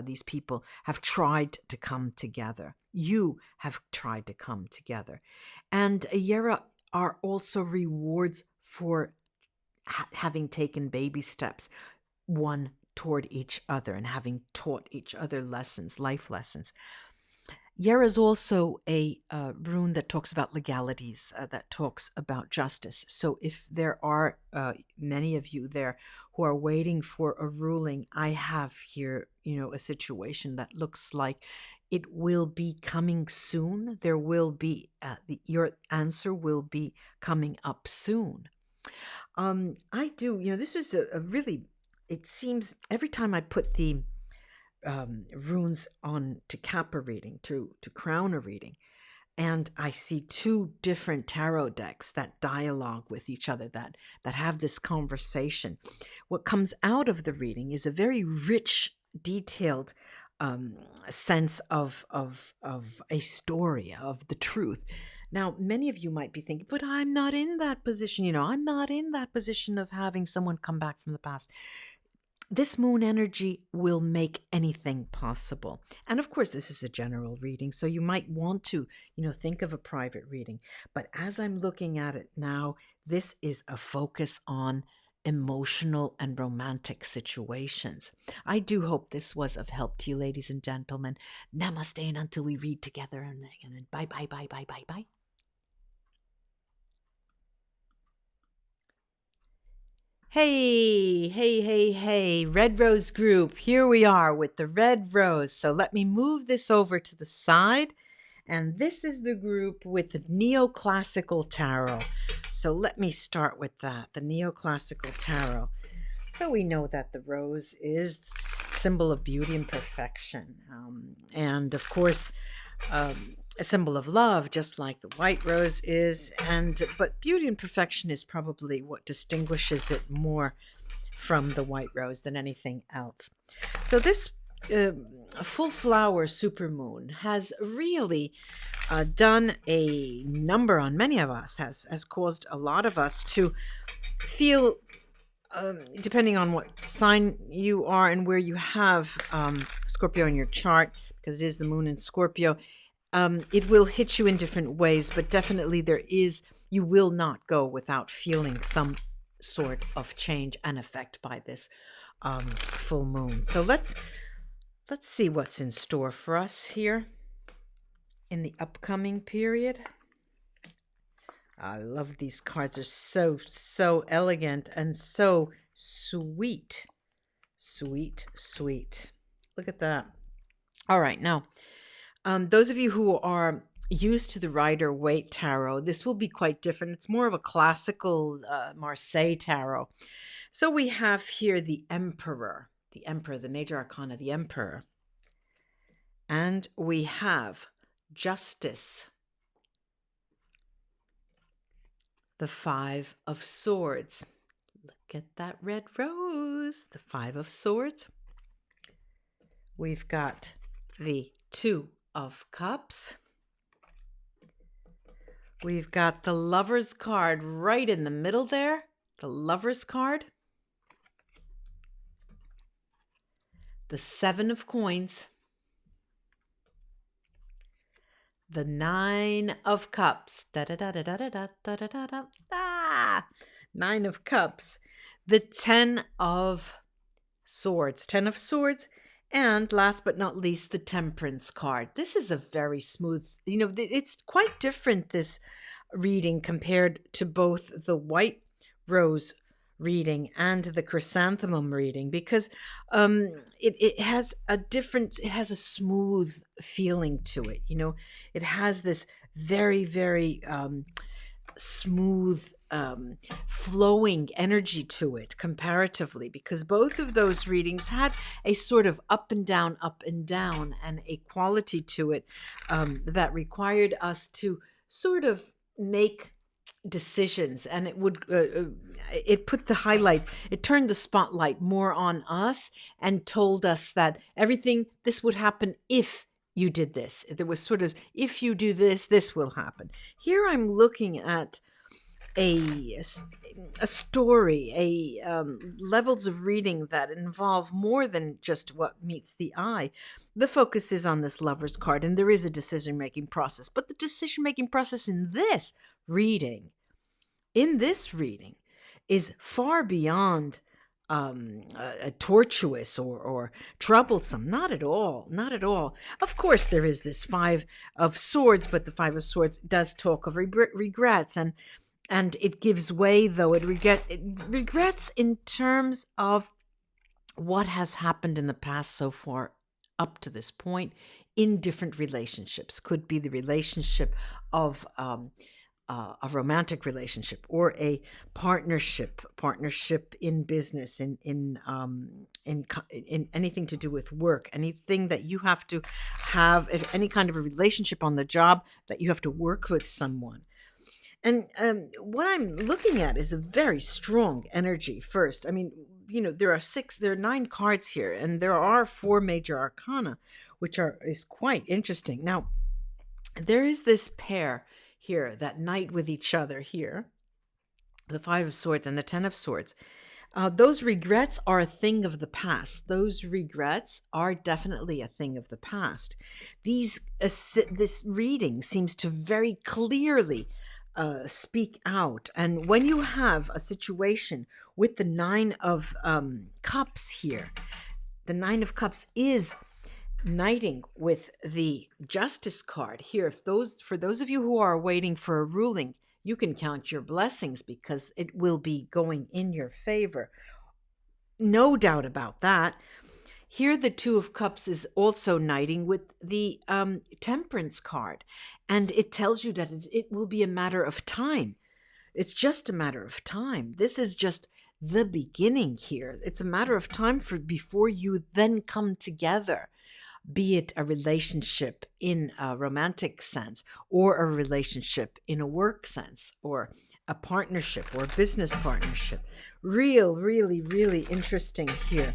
these people have tried to come together. You have tried to come together. And Yera are also rewards for having taken baby steps, one toward each other, and having taught each other lessons, life lessons. Yera is also a rune that talks about legalities, that talks about justice. So if there are many of you there who are waiting for a ruling, I have here, a situation that looks like it will be coming soon. There will be, your answer will be coming up soon. I do, this is a really, it seems every time I put the runes on to cap a reading, to crown a reading, and I see two different tarot decks that dialogue with each other, that have this conversation. What comes out of the reading is a very rich, detailed sense of a story, of the truth. Now, many of you might be thinking, but I'm not in that position. I'm not in that position of having someone come back from the past. This moon energy will make anything possible. And of course, this is a general reading, so you might want to, think of a private reading. But as I'm looking at it now, this is a focus on emotional and romantic situations. I do hope this was of help to you, ladies and gentlemen. Namaste, and until we read together, and bye, bye, bye, bye, bye, bye. Hey, hey, hey, hey, Red Rose group. Here we are with the Red Rose. So let me move this over to the side. And this is the group with the Neoclassical Tarot. So let me start with that, the Neoclassical Tarot. So we know that the rose is symbol of beauty and perfection. And of course, a symbol of love, just like the white rose is. But beauty and perfection is probably what distinguishes it more from the white rose than anything else. So this full flower supermoon has really done a number on many of us, has caused a lot of us to feel, depending on what sign you are and where you have Scorpio in your chart, because it is the moon in Scorpio, it will hit you in different ways, but definitely you will not go without feeling some sort of change and effect by this full moon. So let's see what's in store for us here in the upcoming period. I love these cards. They're so elegant and so sweet. Sweet, sweet. Look at that. All right, now, those of you who are used to the Rider-Waite Tarot, this will be quite different. It's more of a classical Marseille Tarot. So we have here the Emperor, the major arcana, the Emperor. And we have Justice, the Five of Swords. Look at that red rose, the Five of Swords. We've got the Two of Cups. We've got the Lover's card right in the middle there, the Lover's card. The Seven of Coins. The Nine of Cups. Nine of Cups. The Ten of Swords. Ten of Swords. And last but not least, the Temperance card. This is a very smooth, it's quite different, this reading, compared to both the White Rose reading and the Chrysanthemum reading, because it has a smooth feeling to it. It has this very, very smooth flowing energy to it comparatively, because both of those readings had a sort of up and down, and a quality to it that required us to sort of make decisions, and it put the highlight, it turned the spotlight more on us and told us that this would happen if you did this. There was sort of, if you do this, this will happen. Here I'm looking at a story, levels of reading that involve more than just what meets the eye. The focus is on this Lover's card, and there is a decision-making process. But the decision-making process in this reading is far beyond tortuous or troublesome. Not at all. Not at all. Of course, there is this Five of Swords, but the Five of Swords does talk of regrets, and it gives way, though. It regrets in terms of what has happened in the past so far up to this point in different relationships. Could be the relationship of a romantic relationship or a partnership in business, in anything to do with work, anything that you have to have, if any kind of a relationship on the job that you have to work with someone. And what I'm looking at is a very strong energy first. I mean, there are 9 cards here, and there are 4 major arcana, which is quite interesting. Now, there is this pair here, that night with each other here, the Five of Swords and the Ten of Swords. Those regrets are a thing of the past. Those regrets are definitely a thing of the past. This reading seems to very clearly speak out. And when you have a situation with the Nine of Cups here, the Nine of Cups is knighting with the Justice card here. For those of you who are waiting for a ruling, you can count your blessings because it will be going in your favor. No doubt about that. Here, the Two of Cups is also knighting with the Temperance card. And it tells you that it will be a matter of time. It's just a matter of time. This is just the beginning here. It's a matter of time before you then come together. Be it a relationship in a romantic sense, or a relationship in a work sense, or a partnership or a business partnership. Really interesting here.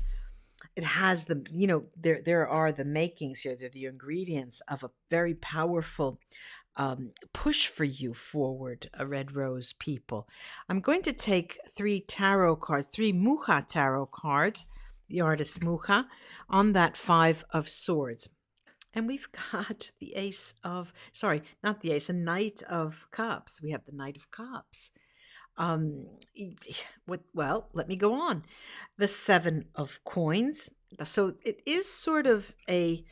It has there are the makings here, they're the ingredients of a very powerful push for you forward, a Red Rose people. I'm going to take 3 tarot cards, 3 Mucha tarot cards, the artist Mucha, on that Five of Swords. And we've got the a Knight of Cups. We have the Knight of Cups. Well, let me go on. The Seven of Coins. So it is sort of a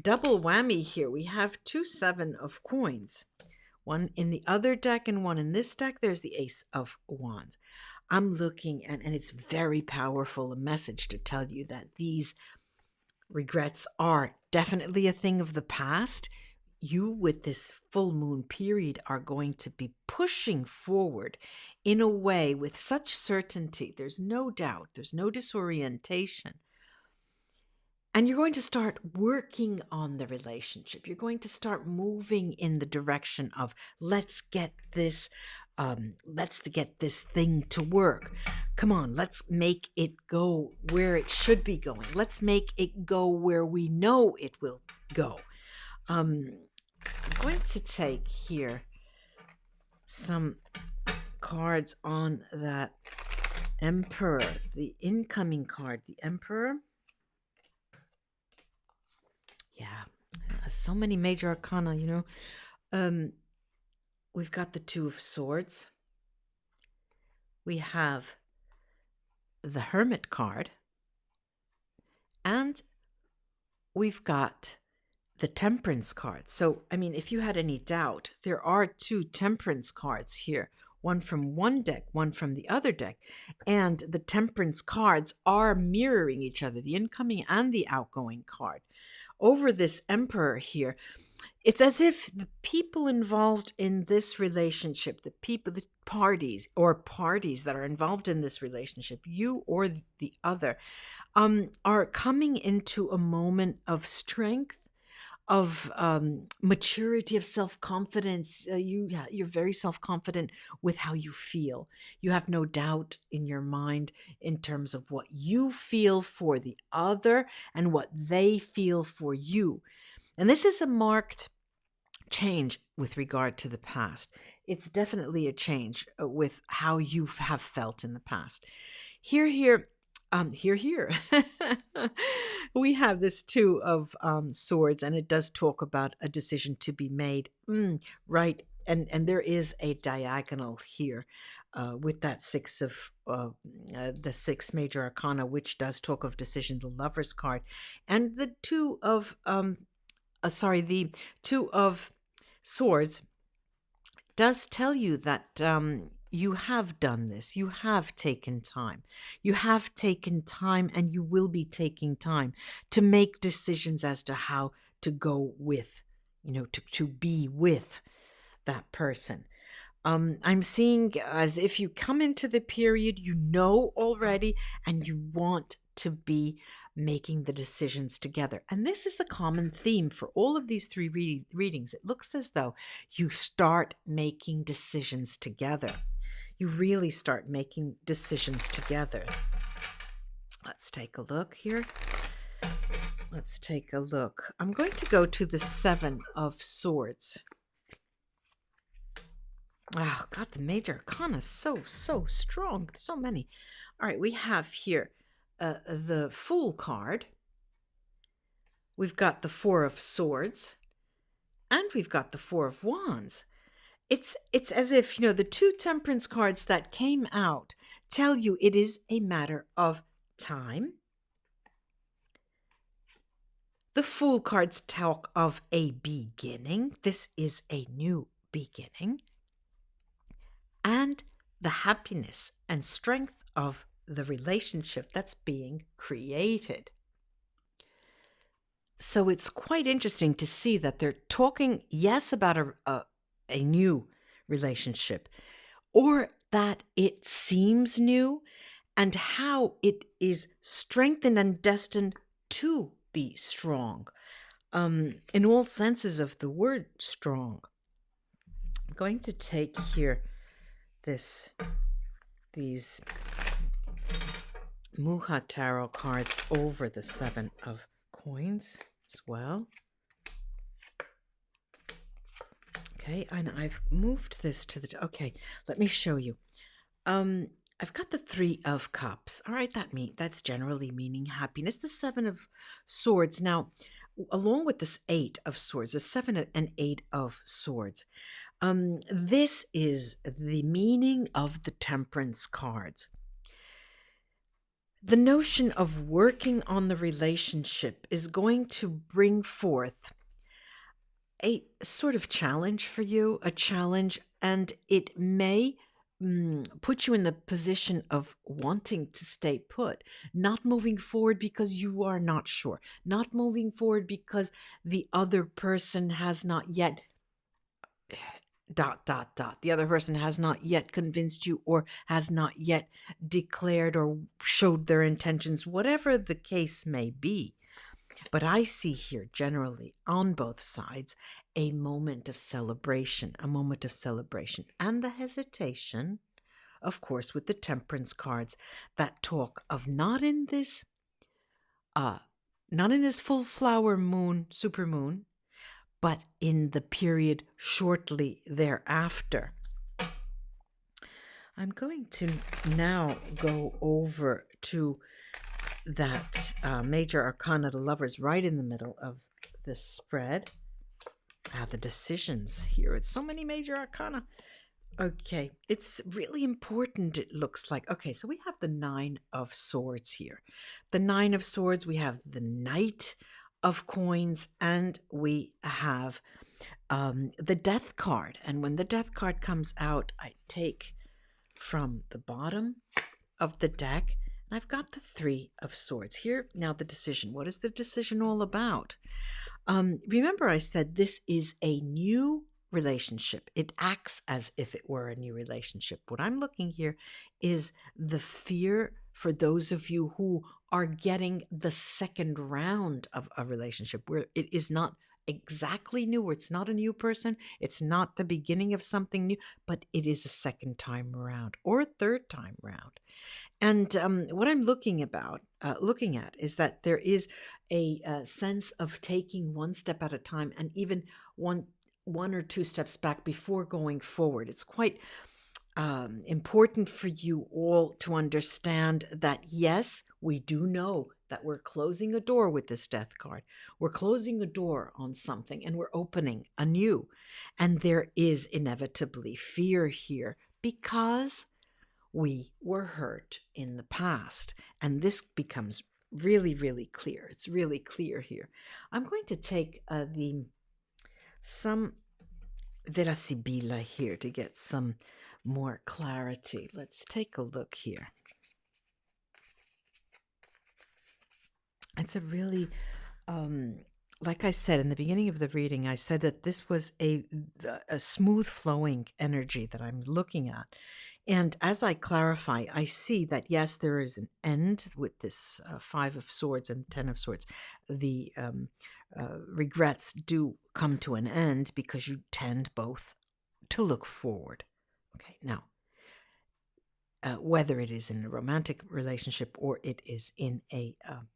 double whammy here. We have 2 Seven of Coins. One in the other deck and one in this deck. There's the Ace of Wands. I'm looking and it's very powerful, a message to tell you that these regrets are definitely a thing of the past. You, with this full moon period, are going to be pushing forward in a way with such certainty. There's no doubt, there's no disorientation. And you're going to start working on the relationship. You're going to start moving in the direction of let's get this thing to work. Come on, let's make it go where it should be going. Let's make it go where we know it will go. I'm going to take here some cards on that Emperor, the incoming card, the Emperor. Yeah, so many major arcana, we've got the Two of Swords. We have the Hermit card. And we've got the Temperance card. So, I mean, if you had any doubt, there are 2 Temperance cards here. One from one deck, one from the other deck. And the Temperance cards are mirroring each other, the incoming and the outgoing card. Over this Emperor here, it's as if the people involved in this relationship, the parties that are involved in this relationship, you or the other, are coming into a moment of strength, of maturity, of self-confidence. You're very self-confident with how you feel. You have no doubt in your mind in terms of what you feel for the other and what they feel for you. And this is a marked change with regard to the past. It's definitely a change with how you have felt in the past. Here. We have this Two of Swords, and it does talk about a decision to be made. Right. And there is a diagonal here with that the 6 major arcana, which does talk of decision, the Lover's card, and the Two of Swords does tell you that you have done this. You have taken time. You have taken time, and you will be taking time to make decisions as to how to go with, to be with that person. I'm seeing as if you come into the period you know already, and you want to be making the decisions together. And this is the common theme for all of these 3 readings. It looks as though you start making decisions together. You really start making decisions together. Let's take a look here. Let's take a look. I'm going to go to the Seven of Swords. Oh, God, the major arcana is so strong. So many. All right, we have here the Fool card. We've got the Four of Swords. And we've got the Four of Wands. It's as if, the two Temperance cards that came out tell you it is a matter of time. The Fool cards talk of a beginning. This is a new beginning. And the happiness and strength of the relationship that's being created. So it's quite interesting to see that they're talking, yes, about a new relationship, or that it seems new, and how it is strengthened and destined to be strong, in all senses of the word strong. I'm going to take here these Muha Tarot cards over the Seven of Coins as well. Okay, and I've moved this to the... Okay, let me show you. I've got the Three of Cups. All right, that's generally meaning happiness. The Seven of Swords. Now, along with this Eight of Swords, the Seven and Eight of Swords, this is the meaning of the Temperance cards. The notion of working on the relationship is going to bring forth a sort of challenge for you, and it may put you in the position of wanting to stay put, not moving forward because you are not sure, not moving forward because the other person has not yet the other person has not yet convinced you, or has not yet declared or showed their intentions, whatever the case may be. But I see here, generally, on both sides, a moment of celebration, and the hesitation, of course, with the Temperance cards that talk of not in this full flower moon, supermoon, but in the period shortly thereafter. I'm going to now go over to that major arcana, the Lovers, right in the middle of the spread. The decisions here. It's so many major arcana. Okay, it's really important, it looks like. Okay, so we have the Nine of Swords here. The Nine of Swords, we have the Knight of Coins, and we have the Death card. And when the Death card comes out, I take from the bottom of the deck, and I've got the Three of Swords here. Now the decision. What is the decision all about? Remember, I said this is a new relationship. It acts as if it were a new relationship. What I'm looking here is the fear for those of you who are getting the second round of a relationship where it is not exactly new, where it's not a new person, it's not the beginning of something new, but it is a second time around or a third time round. And what I'm looking at is that there is a sense of taking one step at a time, and even one or two steps back before going forward. It's quite important for you all to understand that, yes, we do know that we're closing a door with this Death card. We're closing a door on something and we're opening a new. And there is inevitably fear here because we were hurt in the past. And this becomes really, really clear. It's really clear here. I'm going to take some Vera Sibilla here to get some more clarity. Let's take a look here. It's a really, like I said in the beginning of the reading, I said that this was a smooth flowing energy that I'm looking at. And as I clarify, I see that, yes, there is an end with this Five of Swords and Ten of Swords. The regrets do come to an end because you tend both to look forward. Okay, now, whether it is in a romantic relationship or it is in a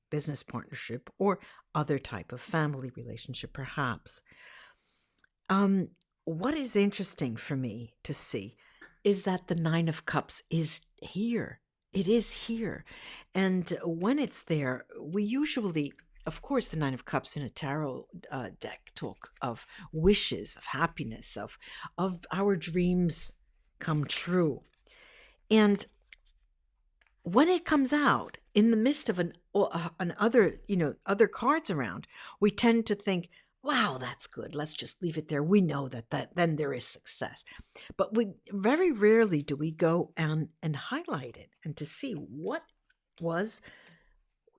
business partnership or other type of family relationship, perhaps. what is interesting for me to see is that the Nine of Cups is here. It is here. And when it's there, we usually, of course, the Nine of Cups in a tarot deck talk of wishes, of happiness, of our dreams come true. And when it comes out in the midst of an other, other cards around, we tend to think, wow, that's good. Let's just leave it there. We know that then there is success. But we very rarely do we go and highlight it and to see what was,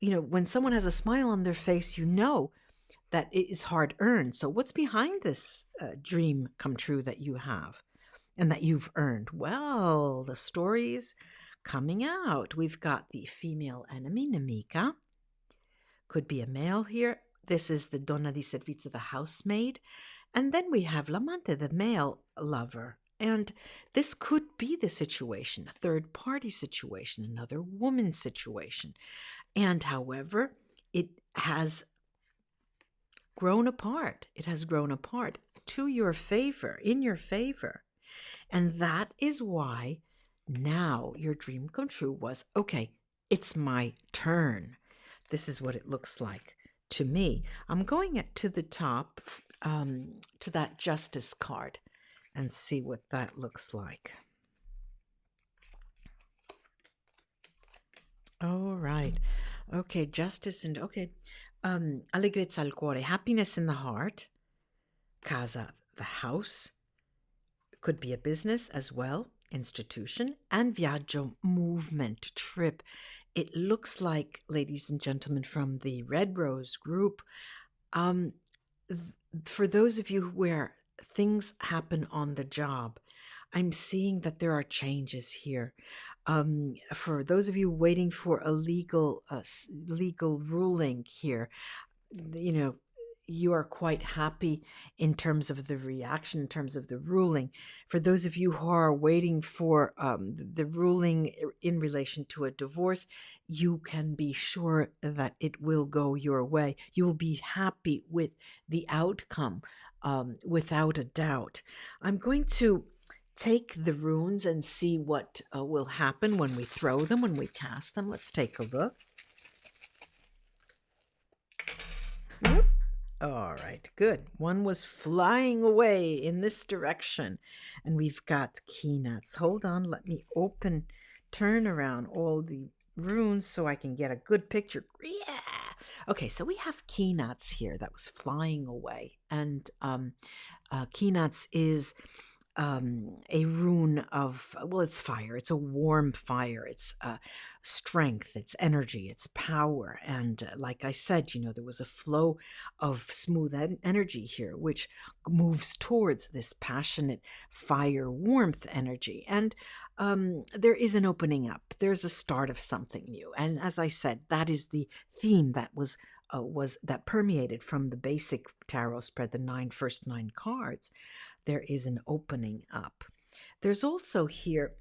when someone has a smile on their face, that it is hard earned. So what's behind this dream come true that you have and that you've earned? Well, the stories coming out. We've got the female enemy, Nemica. Could be a male here. This is the donna di servizio, the housemaid. And then we have l'amante, the male lover. And this could be the situation, a third party situation, another woman situation. And however, it has grown apart. It has grown apart to your favor, in your favor. And that is why now your dream come true was, okay, it's my turn. This is what it looks like to me. I'm going to the top, to that justice card and see what that looks like. All right. Okay, justice and okay. Allegrezza al cuore, happiness in the heart. Casa, the house. Could be a business as well, institution. And viaggio, movement, trip. It looks like, ladies and gentlemen, from the Red Rose group, for those of you where things happen on the job, I'm seeing that there are changes here. For those of you waiting for a legal ruling here, you are quite happy in terms of the reaction, in terms of the ruling. For those of you who are waiting for the ruling in relation to a divorce, you can be sure that it will go your way. You will be happy with the outcome, without a doubt. I'm going to take the runes and see what will happen when we throw them, when we cast them. Let's take a look. Whoop. All right, good. One was flying away in this direction. And we've got key nuts. Hold on, let me turn around all the runes so I can get a good picture. Yeah! Okay, so we have key nuts here that was flying away. And key nuts is a rune of, well, it's fire. It's a warm fire. It's strength. It's energy. It's power. And like I said, there was a flow of smooth energy here, which moves towards this passionate fire, warmth energy. And there is an opening up. There's a start of something new. And as I said, that is the theme that was that permeated from the basic tarot spread, the first nine cards. There is an opening up. There's also here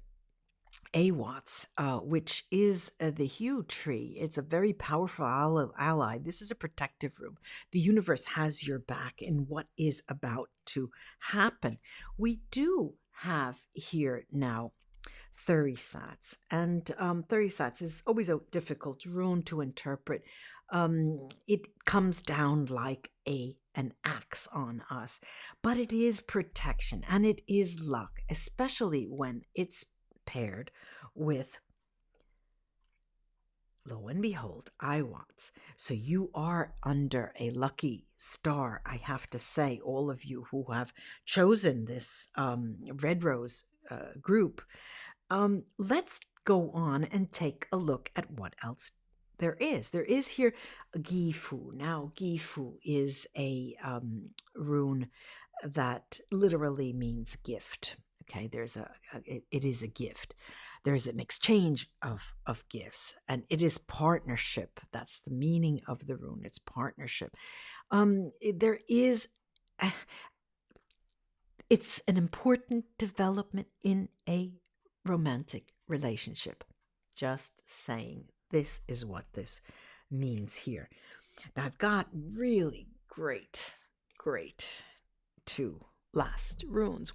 Awats, which is the hue tree. It's a very powerful ally. This is a protective room. The universe has your back in what is about to happen. We do have here now Thurisats, and Thurisats is always a difficult rune to interpret. It comes down like an axe on us, but it is protection and it is luck, especially when it's paired with, lo and behold, Iwats. So you are under a lucky star, I have to say, all of you who have chosen this Red Rose group. Let's go on and take a look at what else there is. There is here Gifu. Now, Gifu is a rune that literally means gift. Okay, it is a gift. There's an exchange of gifts, and it is partnership. That's the meaning of the rune. It's partnership. There is, it's an important development in a romantic relationship. Just saying, this is what this means here. Now, I've got really great two last runes.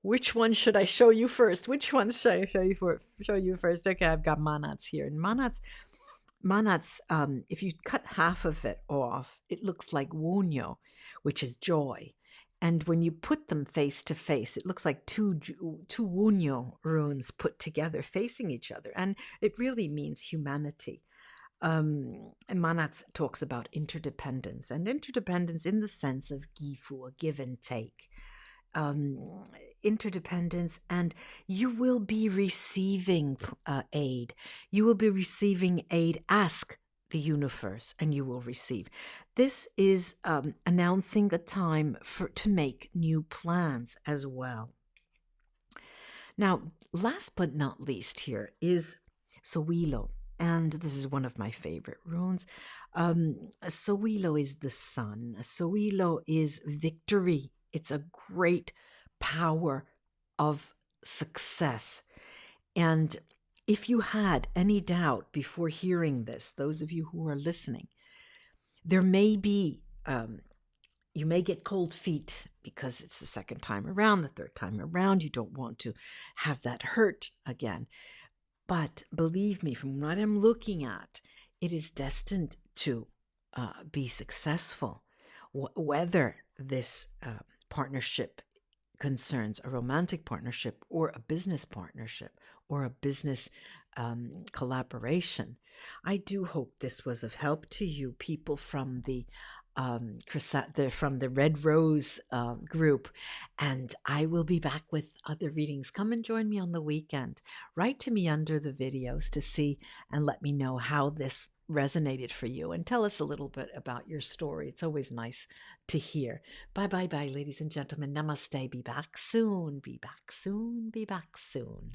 Which one should I show you first? Which one should I show you first? Okay, I've got Manats here. And Manats, if you cut half of it off, it looks like Wunyo, which is joy. And when you put them face to face, it looks like two Wunyo runes put together facing each other. And it really means humanity. And Manats talks about interdependence, and interdependence in the sense of gifu, a give and take. Interdependence, and you will be receiving aid. You will be receiving aid. Ask the universe and you will receive. This is announcing a time to make new plans as well. Now, last but not least here is Sowilo. And this is one of my favorite runes. Sowilo is the sun. Sowilo is victory. It's a great power of success. And if you had any doubt before hearing this, those of you who are listening, there may be, you may get cold feet because it's the second time around, the third time around. You don't want to have that hurt again. But believe me, from what I'm looking at, it is destined to be successful. Whether this partnership concerns a romantic partnership or a business partnership or a business collaboration. I do hope this was of help to you, people from the Red Rose group, and I will be back with other readings. Come and join me on the weekend. Write to me under the videos to see and let me know how this resonated for you, and tell us a little bit about your story. It's always nice to hear. Bye, ladies and gentlemen. Namaste. Be back soon. Be back soon. Be back soon.